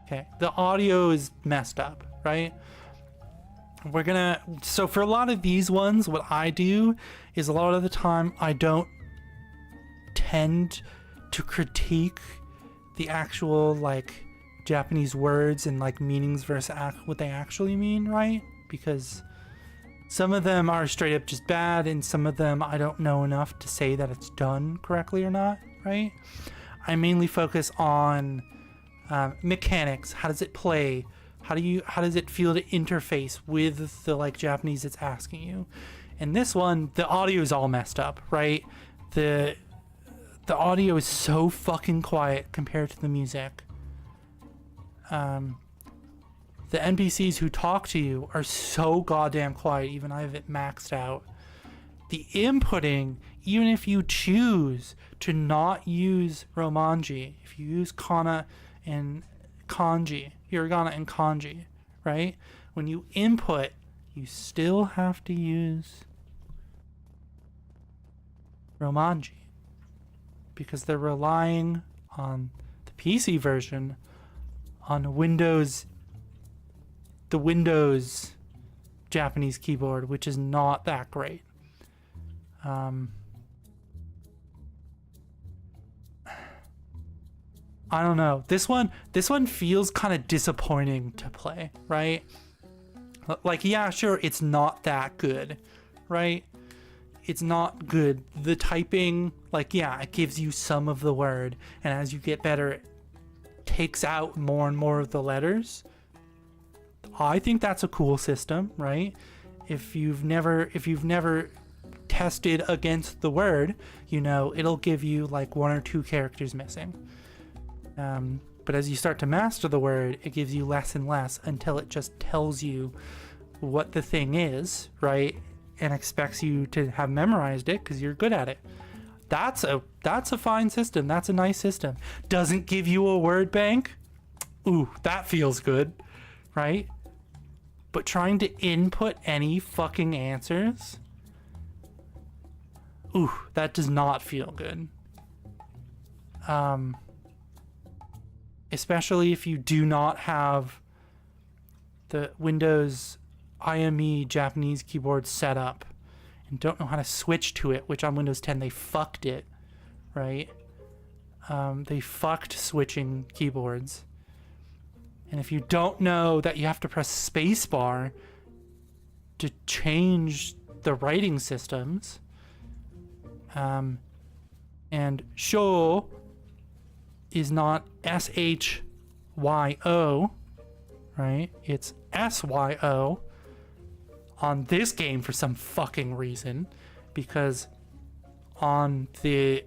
Okay, the audio is messed up, right? We're gonna, so for a lot of these ones, what I do is a lot of the time I don't tend to critique the actual like Japanese words and like meanings versus what they actually mean, right? Because some of them are straight up just bad, and some of them I don't know enough to say that it's done correctly or not, right? I mainly focus on mechanics. How does it play? How does it feel to interface with the like Japanese it's asking you? And this one, the audio is all messed up, right? The audio is so fucking quiet compared to the music. The NPCs who talk to you are so goddamn quiet. Even I have it maxed out. The inputting, even if you choose to not use Romanji, if you use kana and kanji, hiragana and kanji, right? When you input, you still have to use Romanji because they're relying on the PC version on the Windows Japanese keyboard, which is not that great. I don't know. This one feels kind of disappointing to play, right? Like, yeah, sure, it's not that good, right? It's not good. The typing, like, yeah, it gives you some of the word, and as you get better, it takes out more and more of the letters. I think that's a cool system, right? If you've never tested against the word, you know, it'll give you like 1 or 2 characters missing. But as you start to master the word, it gives you less and less until it just tells you what the thing is, right? And expects you to have memorized it because you're good at it. That's a fine system. That's a nice system. Doesn't give you a word bank. Ooh, that feels good, right? But trying to input any fucking answers, ooh, that does not feel good. Especially if you do not have the Windows IME Japanese keyboard set up and don't know how to switch to it, which on Windows 10 they fucked it, right? They fucked switching keyboards. And if you don't know that you have to press spacebar to change the writing systems, and sho is not SHYO, right? It's SYO on this game for some fucking reason, because on the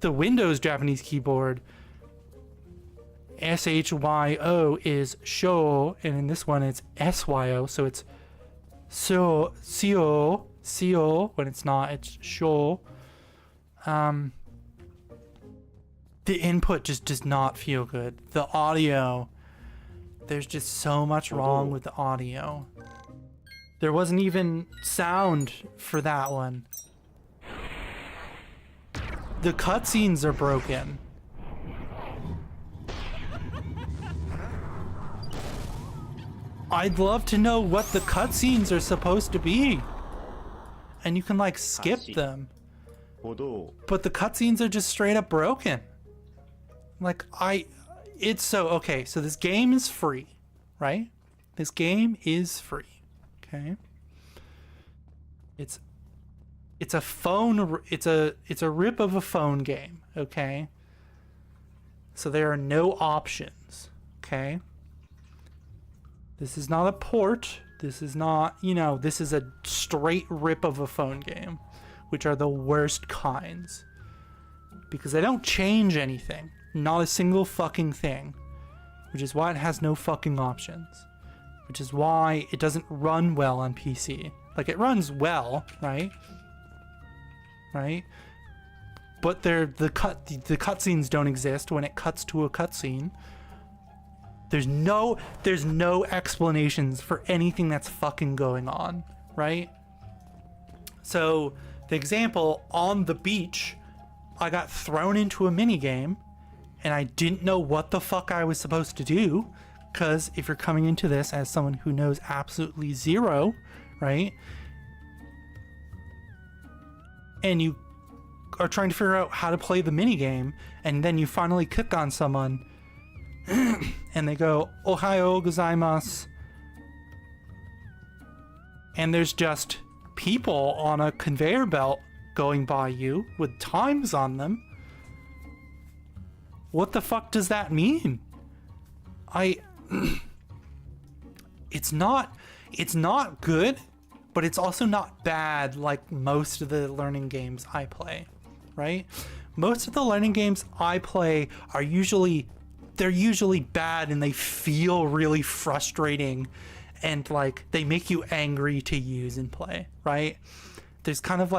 Windows Japanese keyboard, SHYO is sho, and in this one it's SYO, so it's CO when it's not, it's sho. The input just does not feel good. The audio, there's just so much wrong with the audio. There wasn't even sound for that one. The cutscenes are broken. I'd love to know what the cutscenes are supposed to be. And you can like skip them. But the cutscenes are just straight up broken. Like, it's so, okay, so this game is free, right? This game is free, okay? It's a phone, it's a rip of a phone game, okay? So there are no options, okay? This is not a port, this is not, you know, this is a straight rip of a phone game, which are the worst kinds. Because they don't change anything. Not a single fucking thing. Which is why it has no fucking options. Which is why it doesn't run well on PC. Like, it runs well, right? Right? But the cutscenes don't exist when it cuts to a cutscene. There's no explanations for anything that's fucking going on, right? So the example, on the beach, I got thrown into a mini game and I didn't know what the fuck I was supposed to do, because if you're coming into this as someone who knows absolutely zero, right, and you are trying to figure out how to play the mini game, and then you finally click on someone and they go "Ohayo gozaimasu," and there's just people on a conveyor belt going by you with times on them. What the fuck does that mean? It's not good, but it's also not bad like most of the learning games I play, right? Most of the learning games I play are usually bad and they feel really frustrating and like they make you angry to use and play, right? There's kind of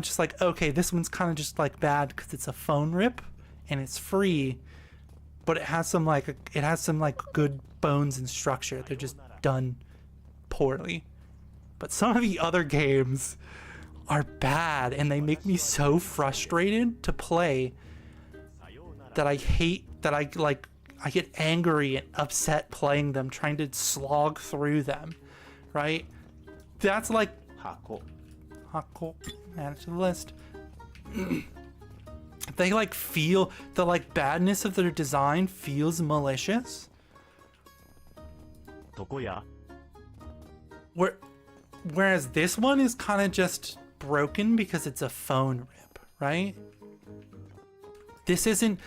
just like, okay, this one's kind of just like bad because it's a phone rip and it's free, but it has some good bones and structure. They're just done poorly. But some of the other games are bad and they make me so frustrated to play that I get angry and upset playing them, trying to slog through them, right? That's like Hako. add it to the list. They like feel the like badness of their design feels malicious. どこや Whereas this one is kind of just broken because it's a phone rip, right? This isn't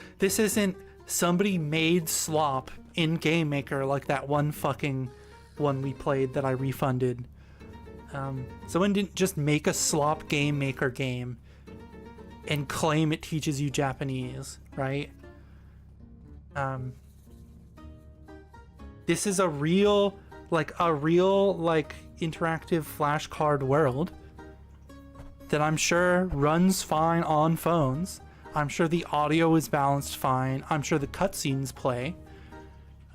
somebody made slop in Game Maker like that one fucking one we played that I refunded. Someone didn't just make a slop Game Maker game and claim it teaches you Japanese, right? This is a real interactive flashcard world that I'm sure runs fine on phones. I'm sure the audio is balanced fine. I'm sure the cutscenes play.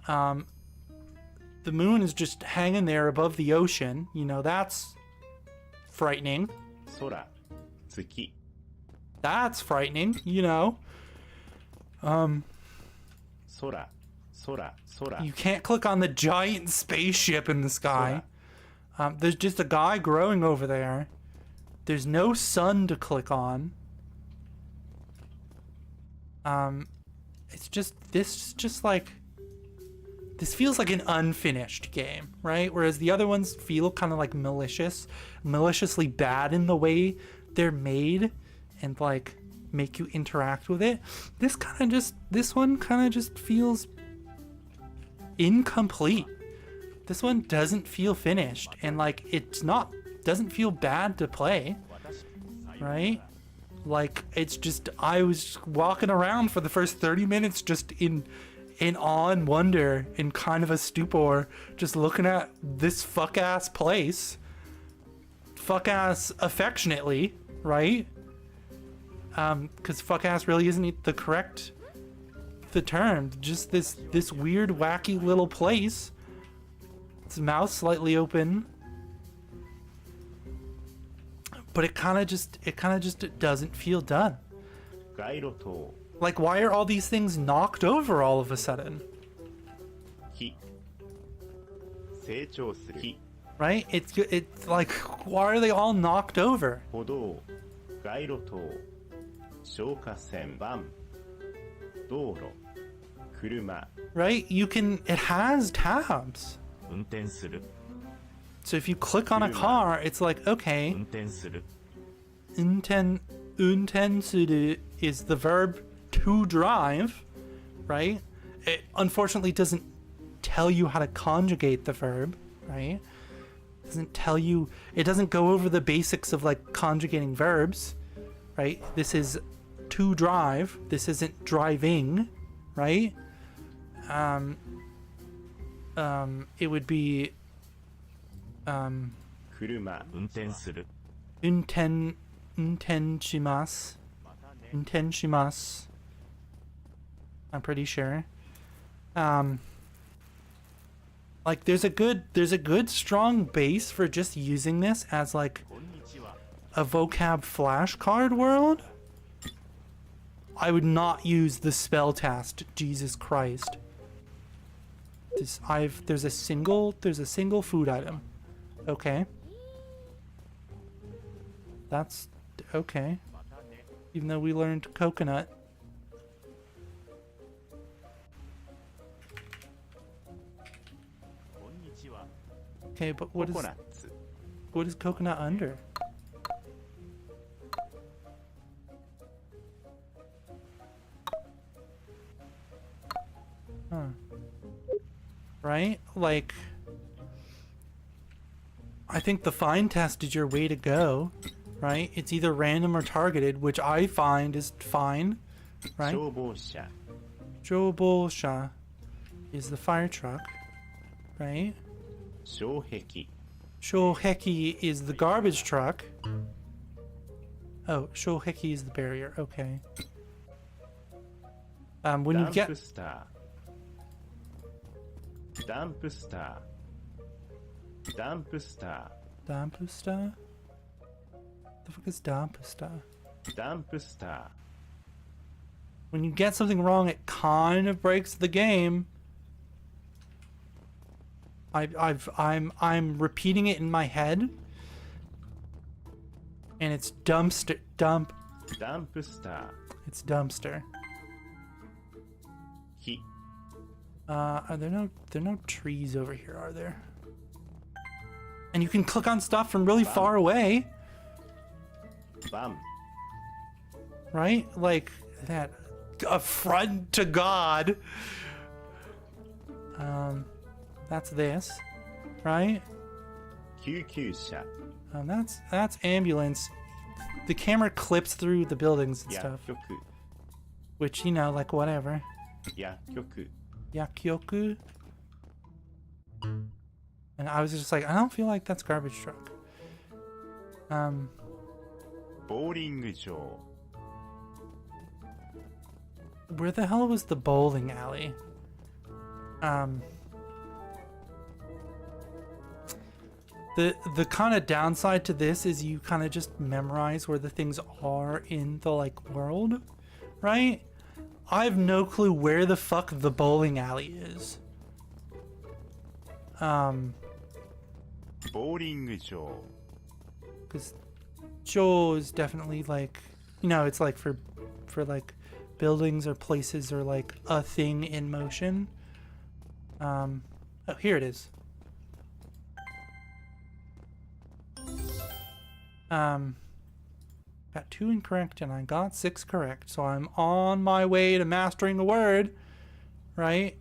The moon is just hanging there above the ocean. You know, that's frightening. 空、月、 That's frightening, you know. 空、空、空、 You can't click on the giant spaceship in the sky. There's just a guy growing over there. There's no sun to click on. It's just this feels like an unfinished game, right? Whereas the other ones feel kind of like maliciously bad in the way they're made and like make you interact with it. This one kind of just feels incomplete. This one doesn't feel finished and like doesn't feel bad to play, right? Like it's just, I was walking around for the first 30 minutes just in awe and wonder, in kind of a stupor, just looking at this fuck ass place, fuck ass affectionately, right? Because fuck ass really isn't the term, just this weird wacky little place. Its mouth slightly open, but it kind of just doesn't feel done. 街路灯、 Like, why are all these things knocked over all of a sudden? 木、成長する、木、 Right? It's like, why are they all knocked over? 歩道、街路灯、消火栓、板、道路、車、 Right? It has tabs. 運転する So if you click on a car, it's like, okay, 運転する untensuru is the verb to drive, right? It unfortunately doesn't tell you how to conjugate the verb, right? It doesn't go over the basics of like conjugating verbs, right? This is to drive. This isn't driving, right? It would be 車、運転する unten shimasu. Unten shimasu. I'm pretty sure. Like there's a good strong base for just using this as like こんにちは a vocab flashcard world. I would not use the spell test. Jesus Christ. There's a single food item. Okay. That's okay. またね Even though we learned coconut. こんにちは Okay, but コ what コ is ナッツ what is coconut under? Huh. Right? Like I think the find test is your way to go, right? It's either random or targeted, which I find is fine, right? 消防車 Jobosha is the fire truck, right? 障壁 Shoheki is the garbage truck. Oh, Shoheki is the barrier. Okay. When ダ you ン get プスターダンプスターダンプスタ Dampusta? The fuck is Dampusta? ーダンプスタ When you get something wrong, it kind of breaks the game. I'm repeating it in my head, and it's dumpster. ーダンプスター It's dumpster. 火 Are there no trees over here? Are there? And you can click on stuff from really far away, バン right? Like that affront to God. That's this, right? 救急車 That's ambulance. The camera clips through the buildings and 薬 stuff, 局 which, you know, like whatever. 薬局 Yakyoku. And I was just like, I don't feel like that's garbage truck. ボーリング場 Where the hell was the bowling alley? The kind of downside to this is you kind of just memorize where the things are in the like world, right? I have no clue where the fuck the bowling alley is. ボーリング場 Because Joe is definitely like, you know, it's like for like buildings or places or like a thing in motion. Oh, here it is. Got 2 incorrect and I got 6 correct, so I'm on my way to mastering the word, right?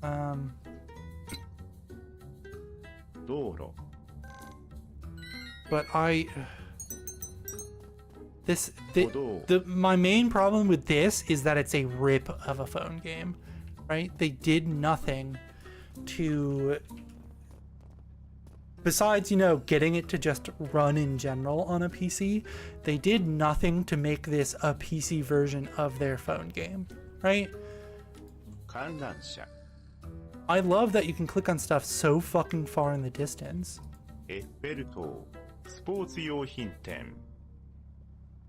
Um, 道路 but Although- my main problem with this is that it's a rip of a phone game, right? They did nothing to, besides, you know, getting it to just run in general on a PC, they did nothing to make this a PC version of their phone game, right? 観覧車 I love that you can click on stuff so fucking far in the distance. エッフェル塔スポーツ用品店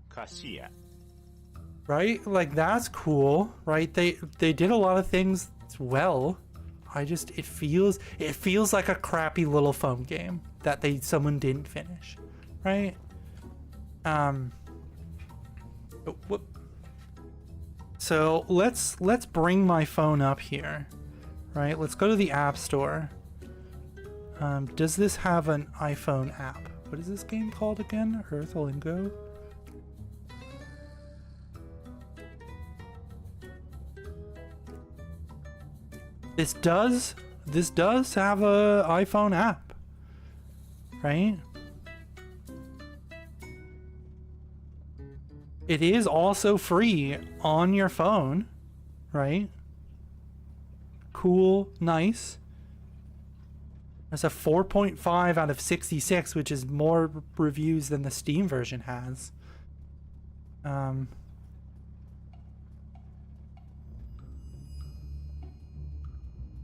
菓子屋 Right? Like that's cool, right? They did a lot of things well. It feels like a crappy little phone game that someone didn't finish, right? So let's bring my phone up here, right? Let's go to the App Store. Does this have an iPhone app? What is this game called again? EarthLingo? This does have a iPhone app, right? It is also free on your phone, right? Cool, nice. There's a 4.5 out of 66, which is more reviews than the Steam version has.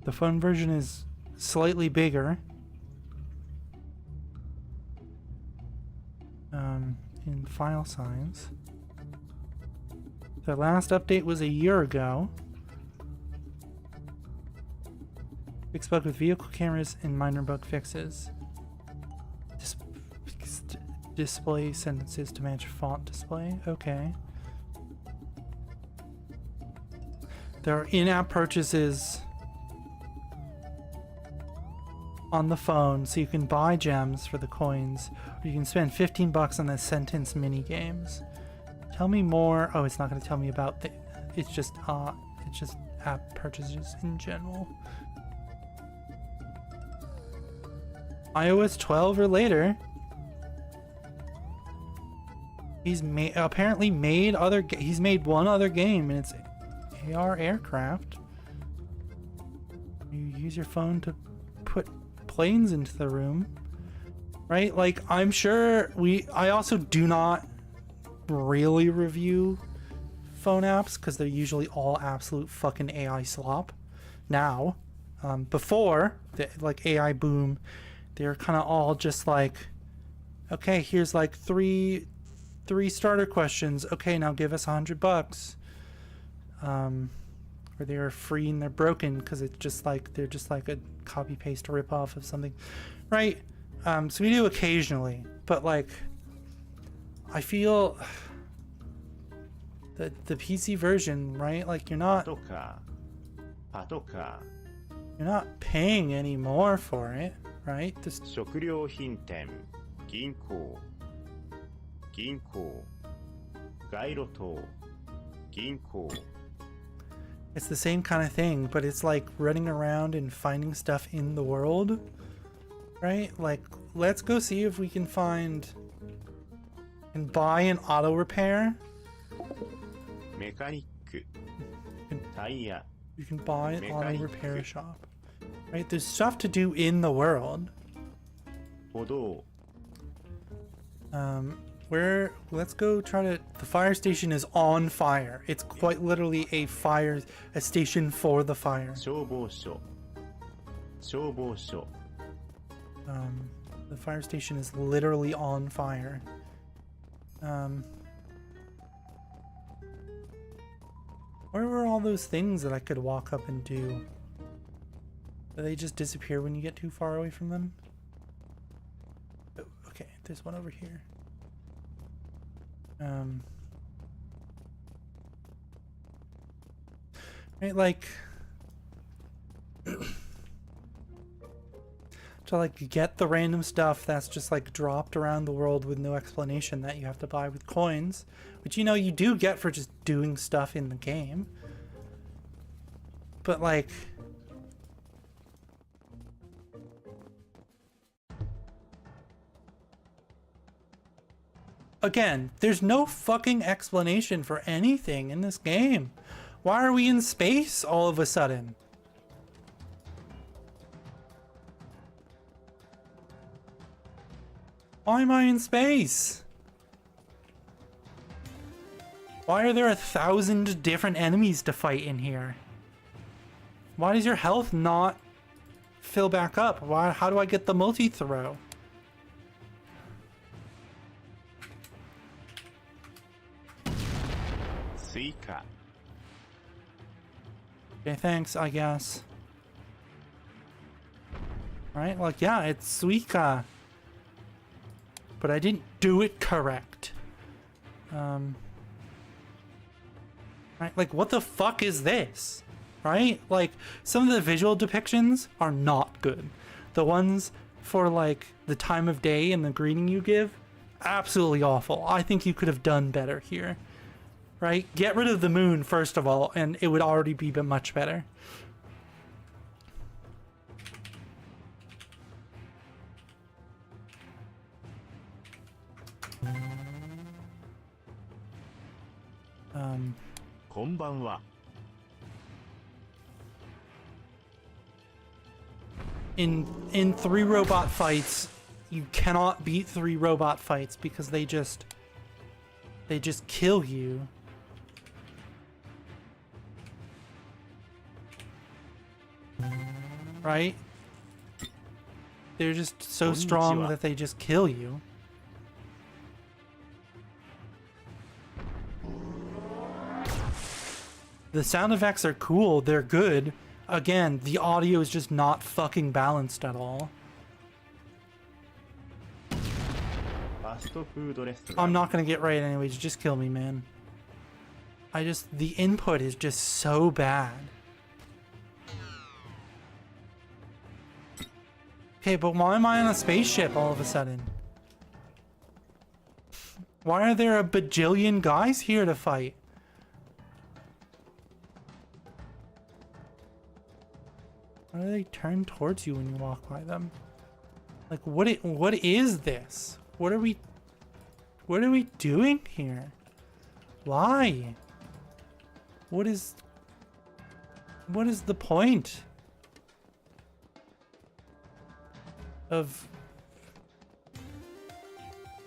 The The phone version is slightly bigger. In file size. The last update was a year ago. Fix bug with vehicle cameras and minor bug fixes. Display sentences to match font display. Okay. There are in-app purchases on the phone, so you can buy gems for the coins, or you can spend 15 bucks on the sentence mini games. Tell me more. Oh, it's not going to tell me about the. It's just app purchases in general. iOS 12 or later. He's apparently made other. He's made one other game, and it's AR Aircraft. You use your phone to put planes into the room, right? Like, I'm sure I also do not really review phone apps because they're usually all absolute fucking AI slop. Now, before the like AI boom, they're kind of all just like, okay, here's like three starter questions. Okay, now give us $100. Or they're free and they're broken because it's just like they're just like a copy paste rip off of something, right? So we do occasionally, but like I feel that the PC version, right? Like you're not paying any more for it, right? This 食料品店、銀行、銀行、街路灯、銀行。 It's the same kind of thing, but it's like running around and finding stuff in the world, right? Like, let's go see if we can find and buy an auto repair. メカニック、タイヤ。 You can buy an auto repair shop, right? There's stuff to do in the world. 歩道。 Let's go try to. The fire station is on fire. It's quite literally a station for the fire. 消防署。消防署。 The fire station is literally on fire. Where were all those things that I could walk up and do? Do they just disappear when you get too far away from them? Oh, okay, there's one over here. Right, like to like get the random stuff that's just like dropped around the world with no explanation that you have to buy with coins, which you know you do get for just doing stuff in the game. But like again, there's no fucking explanation for anything in this game. Why are we in space all of a sudden? Why am I in space? Why are there 1,000 different enemies to fight in here? Why does your health not fill back up? How do I get the multi-throw? Suica. Okay, thanks, I guess. Right, like, yeah, it's Suica. But I didn't do it correct. Right, like, what the fuck is this? Right? Like, some of the visual depictions are not good. The ones for, like, the time of day and the greeting you give, absolutely awful. I think you could have done better here. Right? Get rid of the moon, first of all, and it would already be much better. In 3 robot fights, you cannot beat 3 robot fights because they just kill you. right? They're just so strong that they just kill you. The sound effects are cool, they're good. Again, the audio is just not fucking balanced at all. ファストフードレストラ I'm ン not gonna get right anyways, just kill me, man. The input is just so bad. Okay, but why am I on a spaceship all of a sudden? Why are there a bajillion guys here to fight? Why do they turn towards you when you walk by them? Like, what is this? What are we doing here? Why? What is the point of...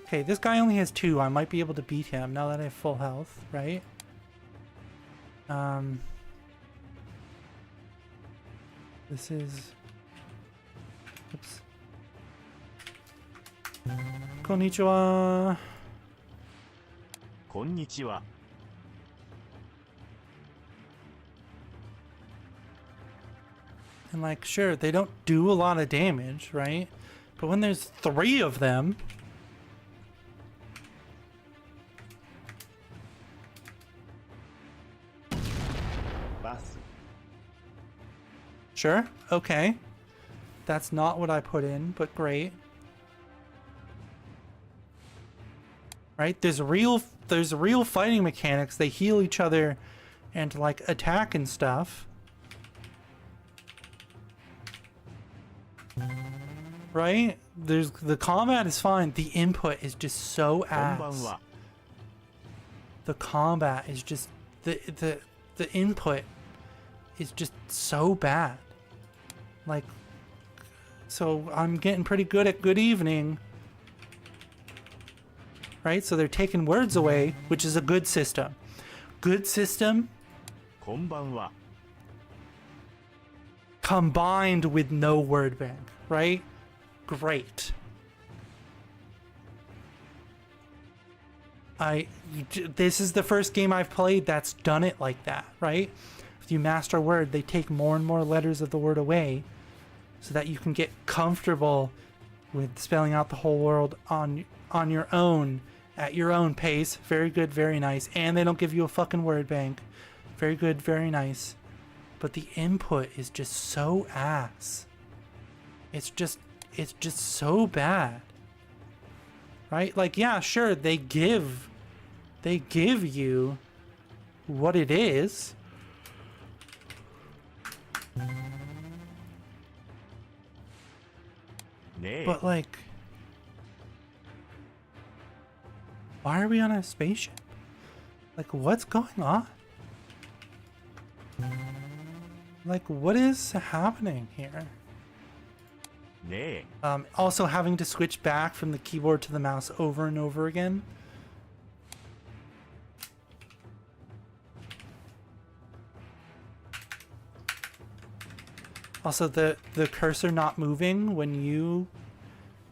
Okay, this guy only has 2. I might be able to beat him now that I have full health, right? This is... Oops. Konnichiwa. こんにちは。 And like, sure, they don't do a lot of damage, right? But when there's 3 of them... Sure, okay. That's not what I put in, but great. Right? There's real fighting mechanics. They heal each other and like attack and stuff. Right? The combat is fine. The input is just so こんばん ass. は。 The combat is just the input is just so bad. Like, so I'm getting pretty good at good evening. Right? So they're taking words away, which is a good system. Good system こんばんは。 combined with no word bank, right? Great. This is the first game I've played that's done it like that, right? If you master a word, they take more and more letters of the word away so that you can get comfortable with spelling out the whole word on your own, at your own pace. Very good, very nice. And they don't give you a fucking word bank. Very good, very nice. But the input is just so ass. It's just so bad. Right? Like, yeah, sure, they give you what it is. But like, why are we on a spaceship? Like, what's going on? Like, what is happening here? ねえ。 Also having to switch back from the keyboard to the mouse over and over again. Also, the cursor not moving when you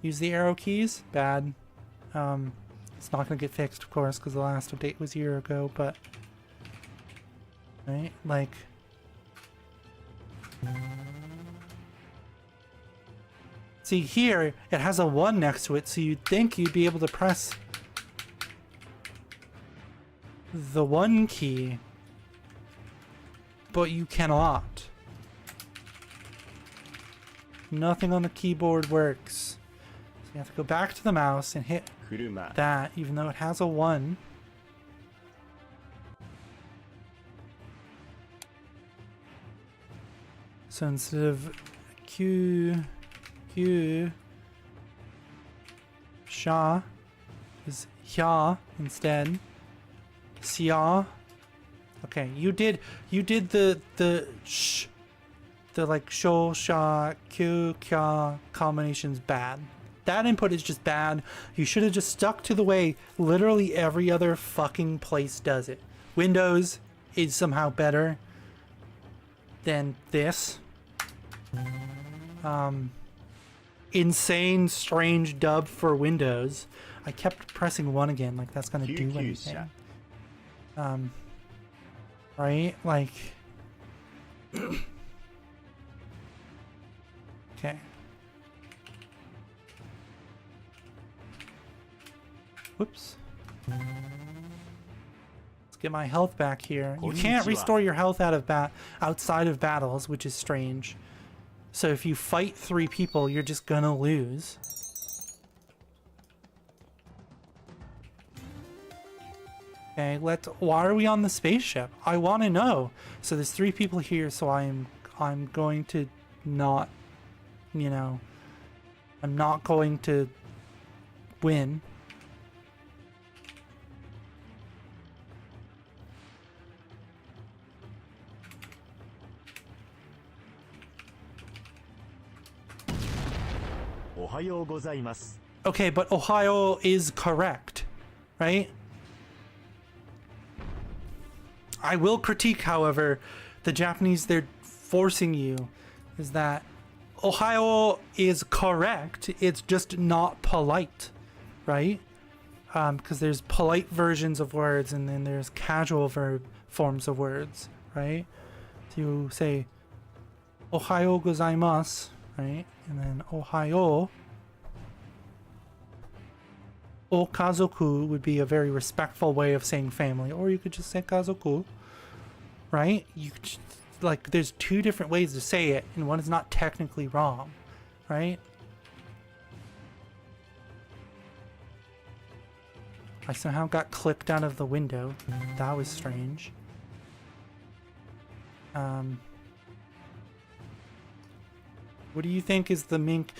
use the arrow keys, bad. It's not going to get fixed, of course, because the last update was a year ago, but... Right? Like... See, here, it has a 1 next to it, so you'd think you'd be able to press the 1 key, but you cannot. Nothing on the keyboard works. So you have to go back to the mouse and hit 車 that, even though it has a 1. So instead of Q, Sha is Hya instead. Xia. Okay, you did the sh, the like sho, sha, q, kya combinations bad. That input is just bad. You should have just stuck to the way literally every other fucking place does it. Windows is somehow better than this. insane, strange dub for Windows. I kept pressing 1 again, like that's gonna do anything. Right? Like... Okay. Whoops. Let's get my health back here. You can't restore your health outside of battles, which is strange. So if you fight 3 people, you're just gonna lose. Okay, why are we on the spaceship? I want to know. So there's 3 people here, so I'm going to not, you know, I'm not going to win. Okay, but Ohio is correct, right? I will critique, however, the Japanese, they're forcing you, is that Ohio is correct, it's just not polite, right? Because there's polite versions of words and then there's casual forms of words, right? So you say, Ohayo gozaimasu, right? And then Ohio. Okazoku would be a very respectful way of saying family, or you could just say kazoku, right? Like, there's 2 different ways to say it, and one is not technically wrong, right? I somehow got clicked out of the window. That was strange. What do you think is the mink?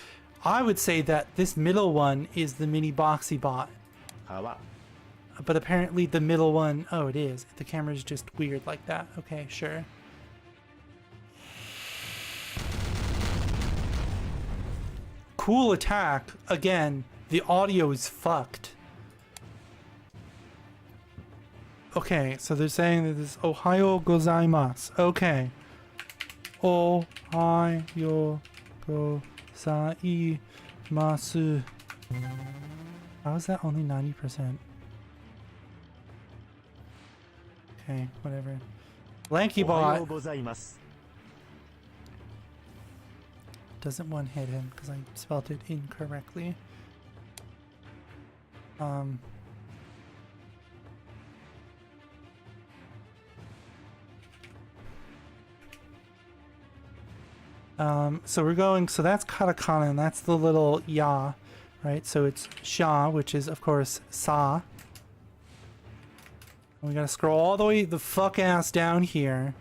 I would say that this middle one is the mini boxy bot. But apparently the middle one, oh, it is. The camera's just weird like that. Okay, sure. Cool attack. Again, the audio is fucked. Okay, so they're saying that this Ohayo gozaimasu. Okay. Ohayo gozaimasu. How is that only 90%? Okay, whatever. Lanky bot doesn't one hit him because I spelled it incorrectly. So we're going, so that's katakana, and that's the little ya, right? So it's sha, which is of course sa. And we gotta scroll all the way the fuck ass down here.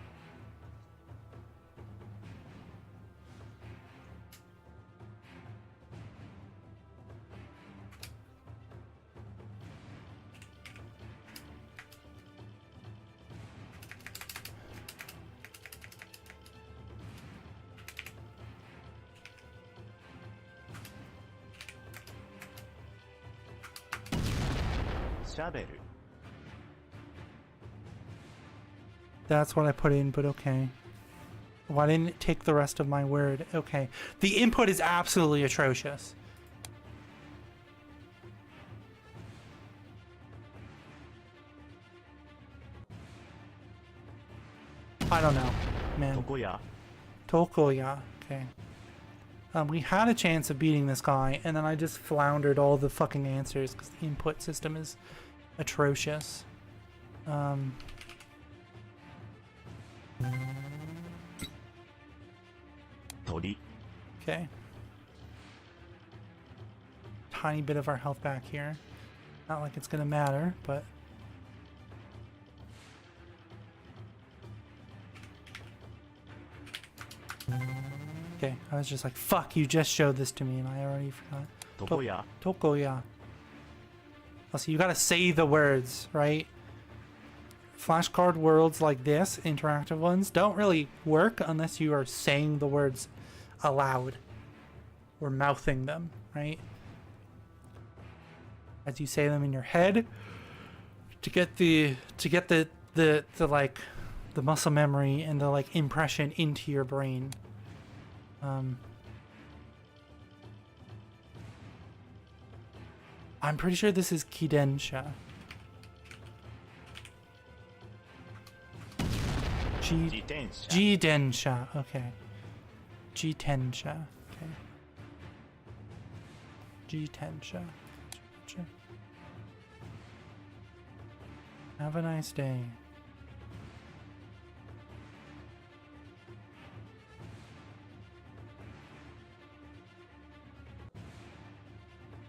That's what I put in, but okay. Why didn't it take the rest of my word? Okay. The input is absolutely atrocious. I don't know, man. Tokoya. Okay. We had a chance of beating this guy, and then I just floundered all the fucking answers because the input system is atrocious. Okay. Tiny bit of our health back here. Not like it's gonna matter, but... Okay, I was just like, fuck, you just showed this to me and I already forgot. Tokoya. Also, you gotta say the words, right? Flashcard worlds like this, interactive ones, don't really work unless you are saying the words aloud. Or mouthing them, right? As you say them in your head to get the like the muscle memory and the like impression into your brain. I'm pretty sure this is Kidensha. Jitensha. Jidensha. Okay. Jitensha. Okay. Jitensha. Have a nice day.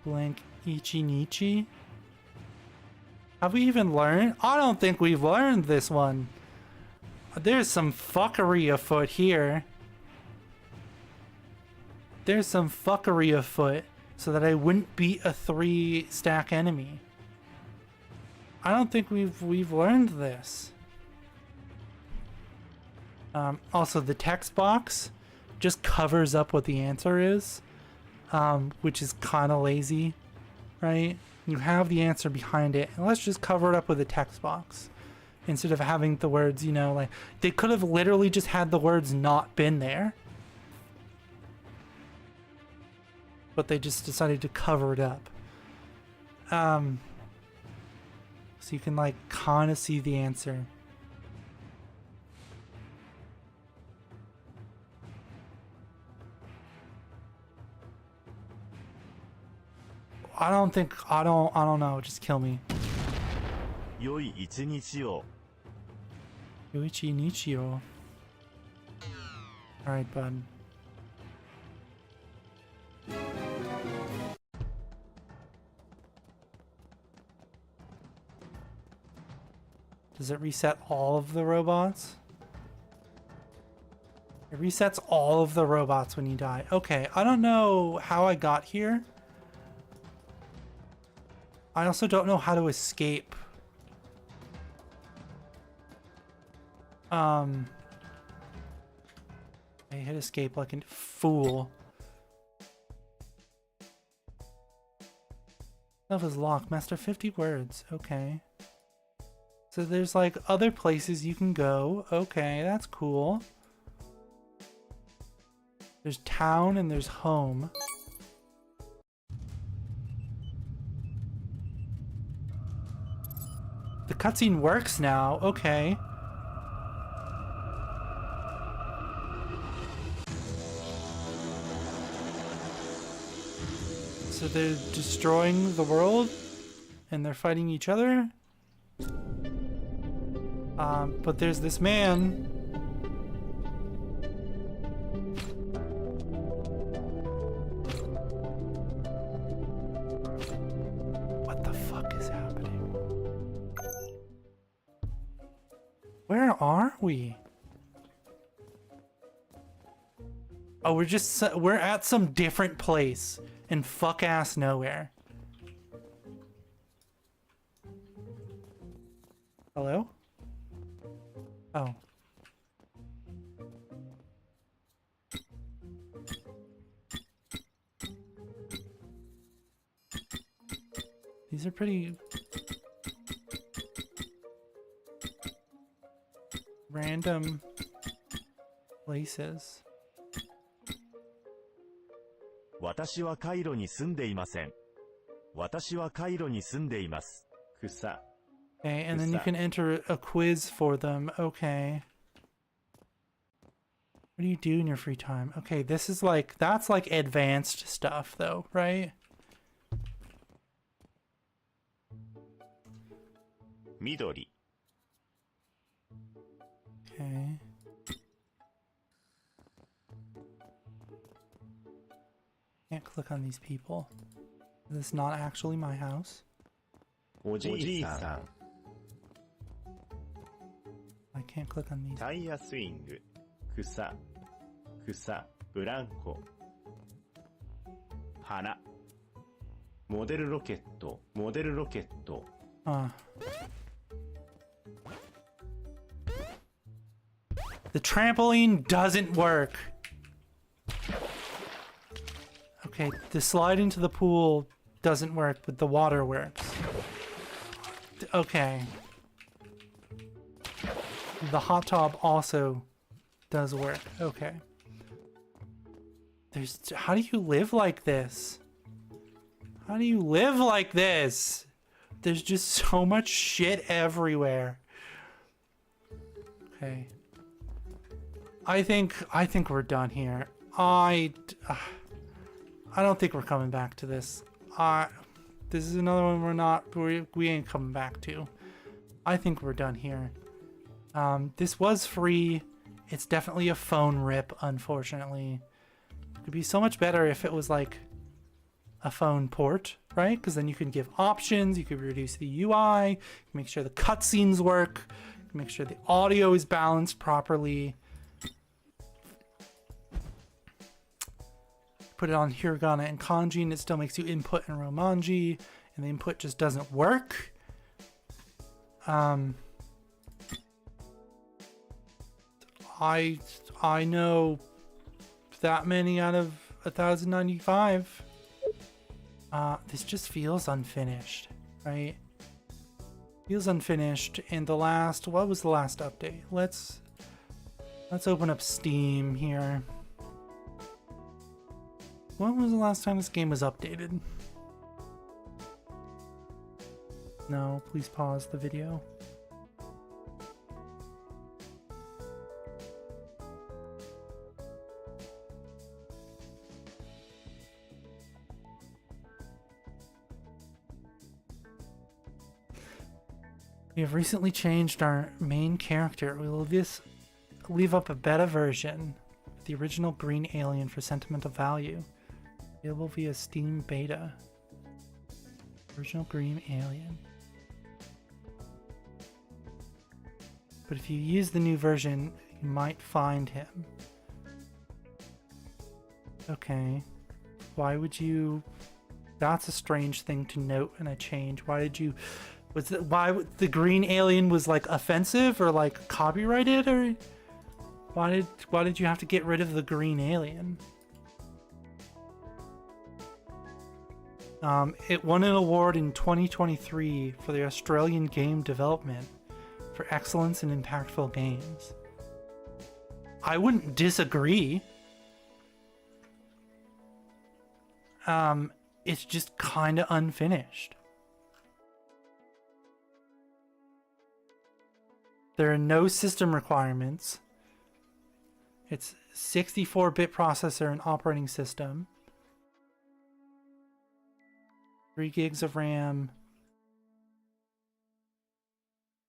Blank Ichinichi. Have we even learned? I don't think we've learned this one. There's some fuckery afoot here. There's some fuckery afoot so that I wouldn't beat a 3-stack enemy. I don't think we've learned this. Also, the text box just covers up what the answer is, which is kind of lazy, right? You have the answer behind it, and let's just cover it up with a text box instead of having the words, you know, like they could have literally just had the words not been there, but they just decided to cover it up. So you can like kind of see the answer. I don't know, just kill me. 良い一日を。 Yoichi Nichio. Alright, bud. Does it reset all of the robots? It resets all of the robots when you die. Okay, I don't know how I got here. I also don't know how to escape. I hit escape like a fool. Stuff is locked. Master 50 words. Okay. So there's like other places you can go. Okay, that's cool. There's town and there's home. The cutscene works now. Okay. So they're destroying the world and they're fighting each other. But there's this man. What the fuck is happening? Where are we? Oh, we're at some different place in fuck ass nowhere. Hello? Oh. These are pretty random places. 私はカイロに住んでいません。私はカイロに住んでいます。草。 Okay, and then you can enter a quiz for them. Okay. What do you do in your free time? Okay, this is like, that's like advanced stuff though, right? Midori. Okay. Can't click on these people. This is not actually my house. おじいさん。 I can't click on these. タイヤスイング。草。草。ブランコ。花。モデルロケット。モデルロケット。The trampoline doesn't work. Okay, the slide into the pool doesn't work, but the water works. Okay. The hot tub also does work. Okay. How do you live like this? How do you live like this? There's just so much shit everywhere. Okay. I think we're done here. I don't think we're coming back to this. This is another one we ain't coming back to. I think we're done here. This was free. It's definitely a phone rip, unfortunately. It could be so much better if it was like a phone port, right? Because then you can give options, you could reduce the UI, make sure the cutscenes work, make sure the audio is balanced properly. Put it on hiragana and kanji and it still makes you input in romanji, and the input just doesn't work. I know that many out of 1,095. This just feels unfinished, right? Feels unfinished. And what was the last update? Let's open up Steam here. When was the last time this game was updated? No, please pause the video. We have recently changed our main character. We will leave up a beta version of the original green alien for sentimental value. Available via Steam beta. Original green alien. But if you use the new version, you might find him. Okay. Why would you... That's a strange thing to note in a change. Why did you... Why the green alien was like offensive or like copyrighted, or why did you have to get rid of the green alien? It won an award in 2023 for the Australian Game Development for excellence in impactful games. I wouldn't disagree. It's just kind of unfinished. There are no system requirements. It's 64-bit processor and operating system. 3 gigs of RAM.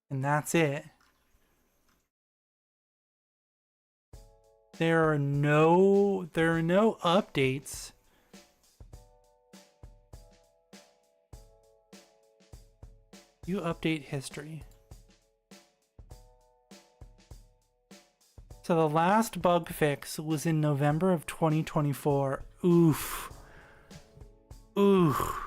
And that's it. There are no updates. You update history. So the last bug fix was in November of 2024. Oof. Oof.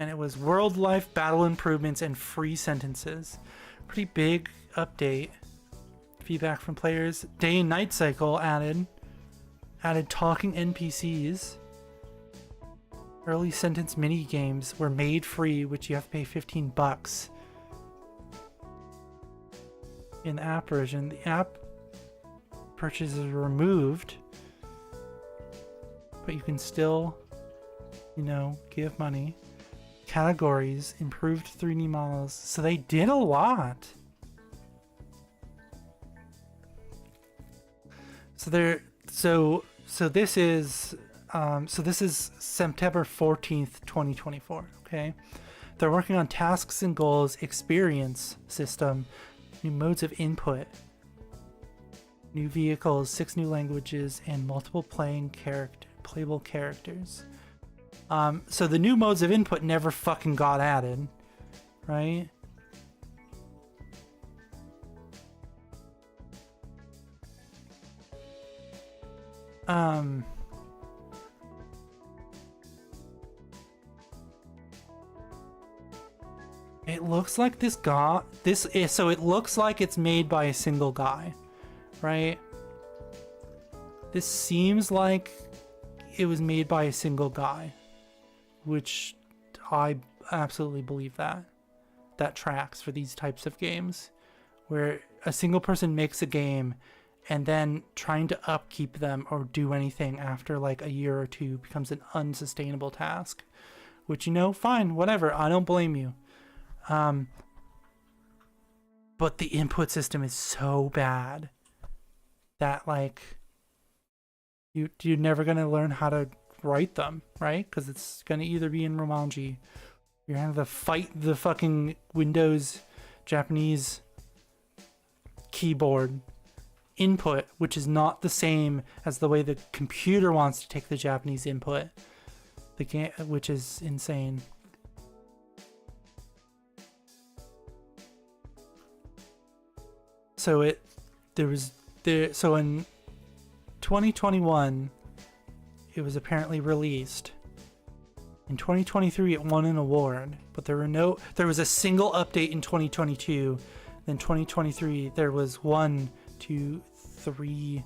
And it was world life battle improvements and free sentences. Pretty big update. Feedback from players. Day and night cycle added talking NPCs. Early sentence mini games were made free, which you have to pay $15. In the app version, the app purchase is removed, but you can still, give money. Categories, improved 3D models. So they did a lot. So this is September 14th, 2024, okay? They're working on tasks and goals, experience system, new modes of input, new vehicles, 6 new languages, and multiple playable characters. So the new modes of input never fucking got added, right? It looks like so it looks like it's made by a single guy, right? This seems like it was made by a single guy, which I absolutely believe that tracks for these types of games, where a single person makes a game and then trying to upkeep them or do anything after like a year or two becomes an unsustainable task, which, you know, fine, whatever, I don't blame you. But the input system is so bad that like you're never gonna learn how to write them, right? Because it's gonna either be in Romanji, you're gonna have to fight the fucking Windows Japanese keyboard input, which is not the same as the way the computer wants to take the Japanese input, which is insane. So so in 2021 it was apparently released. In 2023 it won an award, but there was a single update in 2022. Then 2023 there was 1, 2, 3,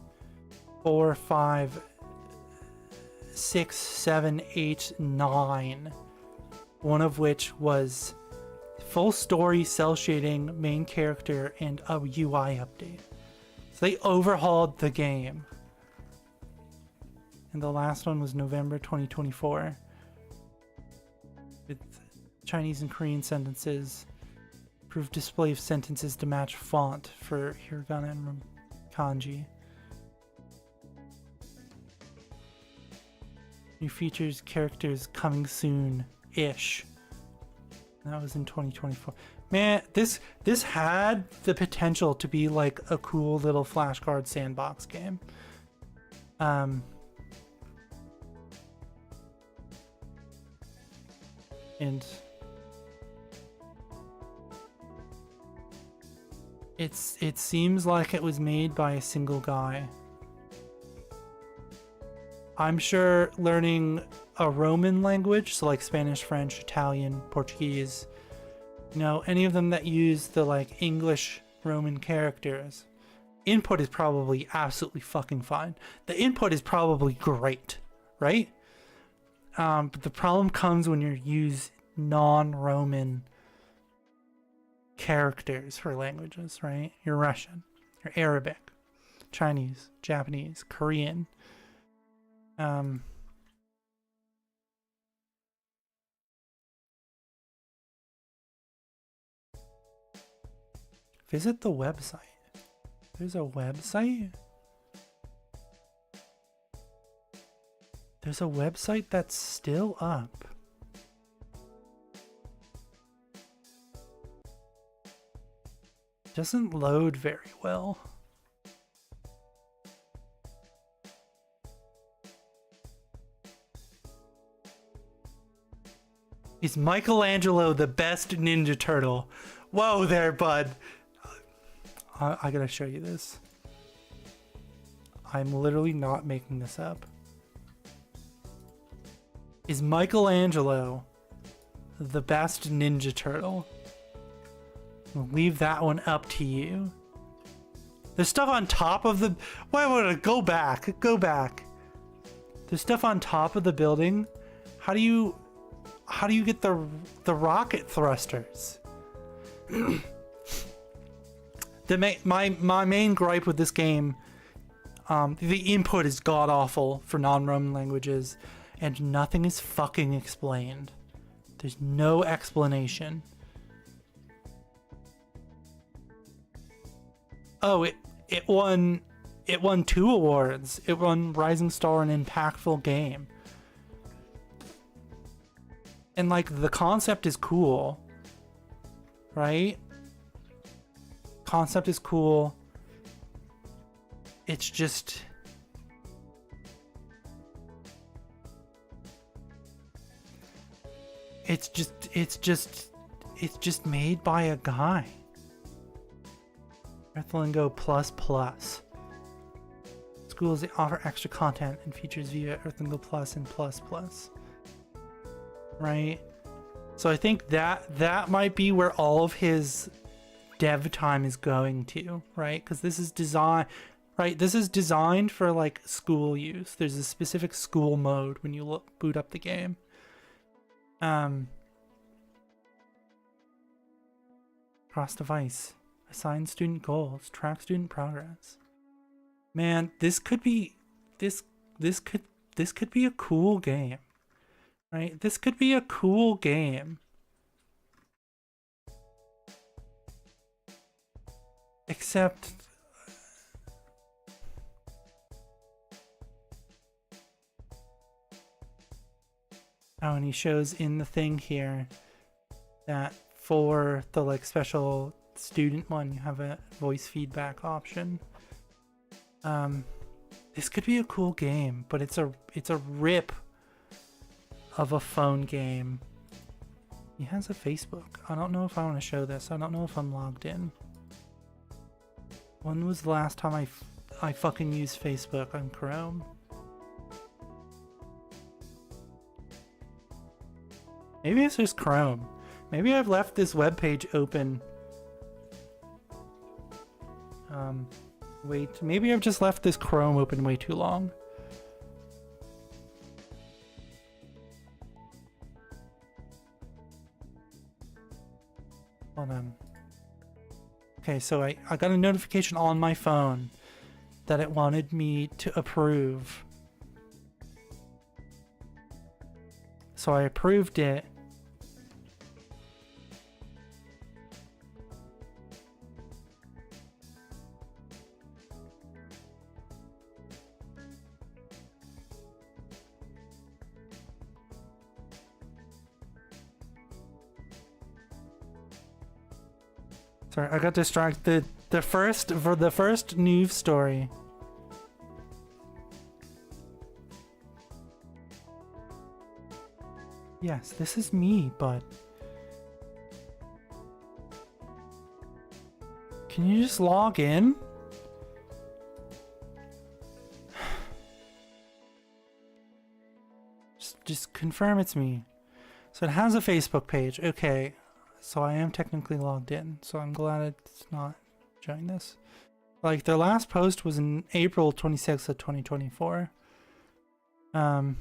4, 5, 6, 7, 8, 9. One of which was full story, cell shading, main character, and a UI update. So they overhauled the game. And the last one was November 2024. With Chinese and Korean sentences. Improved display of sentences to match font for hiragana and kanji. New features, characters coming soon-ish. That was in 2024. Man, this had the potential to be like a cool little flashcard sandbox game. And it seems like it was made by a single guy. I'm sure learning a Roman language, so like Spanish, French, Italian, Portuguese, you know, any of them that use the like English Roman characters, input is probably absolutely fucking fine. The input is probably great, right? But the problem comes when you use non-Roman characters for languages, right? You're Russian, you're Arabic, Chinese, Japanese, Korean. Visit the website. There's a website? There's a website that's still up. Doesn't load very well. Is Michelangelo the best Ninja Turtle? Whoa there, bud. I gotta show you this. I'm literally not making this up. Is Michelangelo the best Ninja Turtle? I'll leave that one up to you. There's stuff on top of the... Wait, go back. Go back. There's stuff on top of the building. How do you get the rocket thrusters? My main gripe with this game, the input is god-awful for non-Roman languages, and nothing is fucking explained. There's no explanation. Oh, it won 2 awards. It won Rising Star and Impactful Game. And like the concept is cool, right? Concept is cool. It's just made by a guy. EarthLingo ++. Schools that offer extra content and features via EarthLingo Plus and Plus. Right? So I think that might be where all of his dev time is going to, right? Because this is design, right? This is designed for like school use. There's a specific school mode when you boot up the game. Cross device, assign student goals, track student progress. Man, this could be this could be a cool game. Right? This could be a cool game. Except oh, and he shows in the thing here that for the like special student one, you have a voice feedback option. This could be a cool game, but it's a rip of a phone game. He has a Facebook. I don't know if I want to show this. I don't know if I'm logged in. When was the last time I fucking used Facebook on Chrome? Maybe it's just Chrome. Maybe I've left this web page open. Wait, maybe I've just left this Chrome open way too long. Hold on. Okay, so I got a notification on my phone that it wanted me to approve. So I approved it. Sorry, I got distracted. The first news story. Yes, this is me, but can you just log in? Just confirm it's me. So it has a Facebook page. Okay. So I am technically logged in, so I'm glad it's not showing this. Like, their last post was in April 26th of 2024. In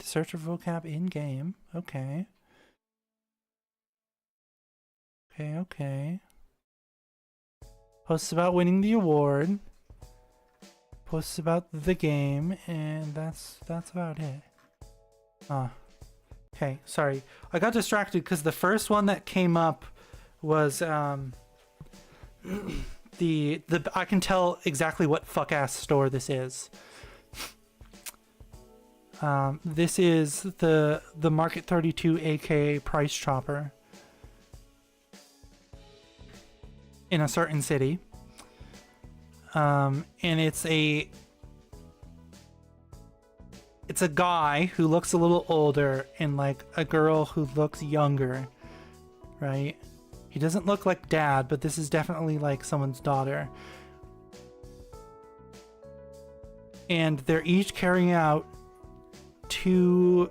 search for vocab in-game. Okay. Okay. Posts about winning the award. Posts about the game, and that's about it. Okay, sorry. I got distracted because the first one that came up was the I can tell exactly what fuck ass store this is. This is the Market 32 aka Price Chopper in a certain city. And it's a guy who looks a little older and like a girl who looks younger, right? He doesn't look like dad, but this is definitely like someone's daughter. And they're each carrying out 2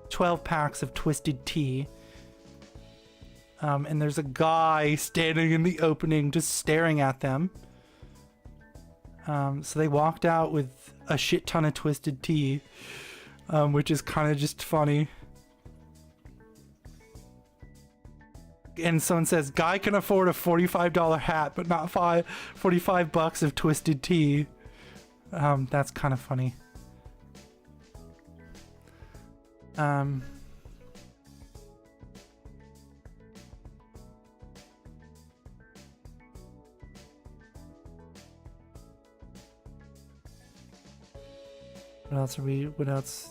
12-packs of Twisted Tea. And there's a guy standing in the opening just staring at them. So they walked out with a shit ton of Twisted Tea, which is kind of just funny. And someone says, guy can afford a $45 hat, but not $45 of Twisted Tea. That's kind of funny. What else are we? What else?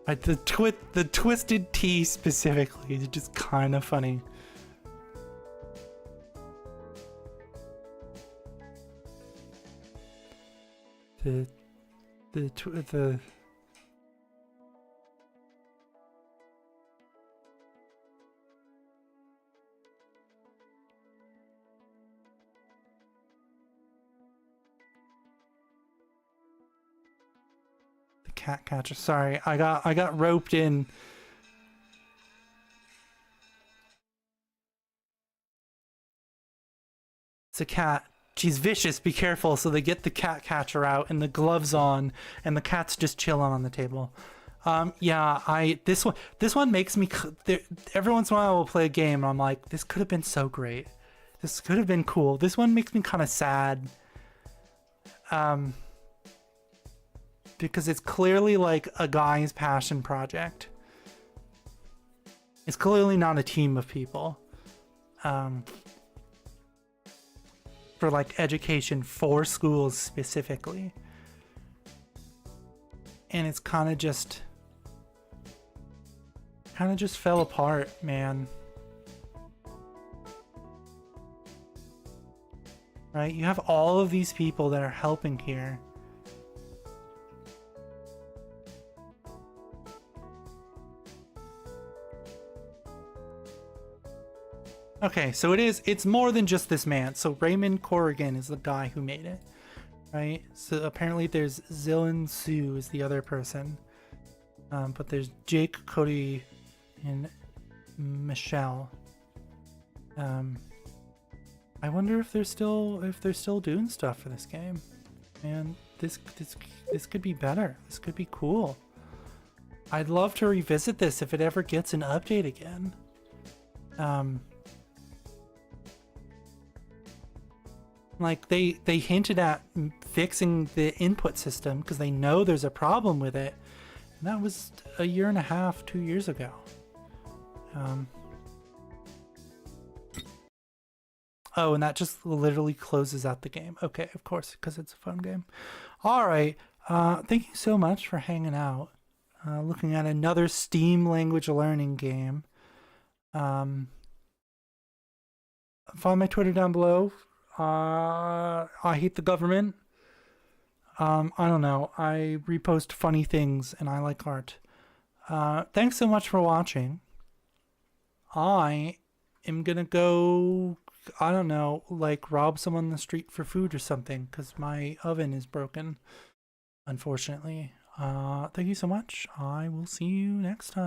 The Twisted Tea specifically is just kind of funny. The cat catcher. Sorry, I got roped in. It's a cat. She's vicious, be careful. So they get the cat catcher out and the gloves on, and the cat's just chilling on the table. Yeah, this one makes me every once in a while I'll play a game and I'm like, this could have been so great. This could have been cool. This one makes me kind of sad. Because it's clearly like a guy's passion project. It's clearly not a team of people. For like education for schools specifically. And it's kind of just fell apart, man. Right? You have all of these people that are helping here. Okay, so it's more than just this man. So Raymond Corrigan is the guy who made it, right? So apparently there's Zillan Sue is the other person. But there's Jake, Cody, and Michelle. I wonder if they're still doing stuff for this game. Man, this could be better. This could be cool. I'd love to revisit this if it ever gets an update again. Like they hinted at fixing the input system because they know there's a problem with it. And that was a year and a half, 2 years ago. Oh, and that just literally closes out the game. Okay, of course, because it's a phone game. All right. Thank you so much for hanging out. Looking at another Steam language learning game. Follow my Twitter down below. I hate the government. I don't know. I repost funny things and I like art. Thanks so much for watching. I am gonna go, I don't know, like rob someone on the street for food or something because my oven is broken, unfortunately. Thank you so much. I will see you next time.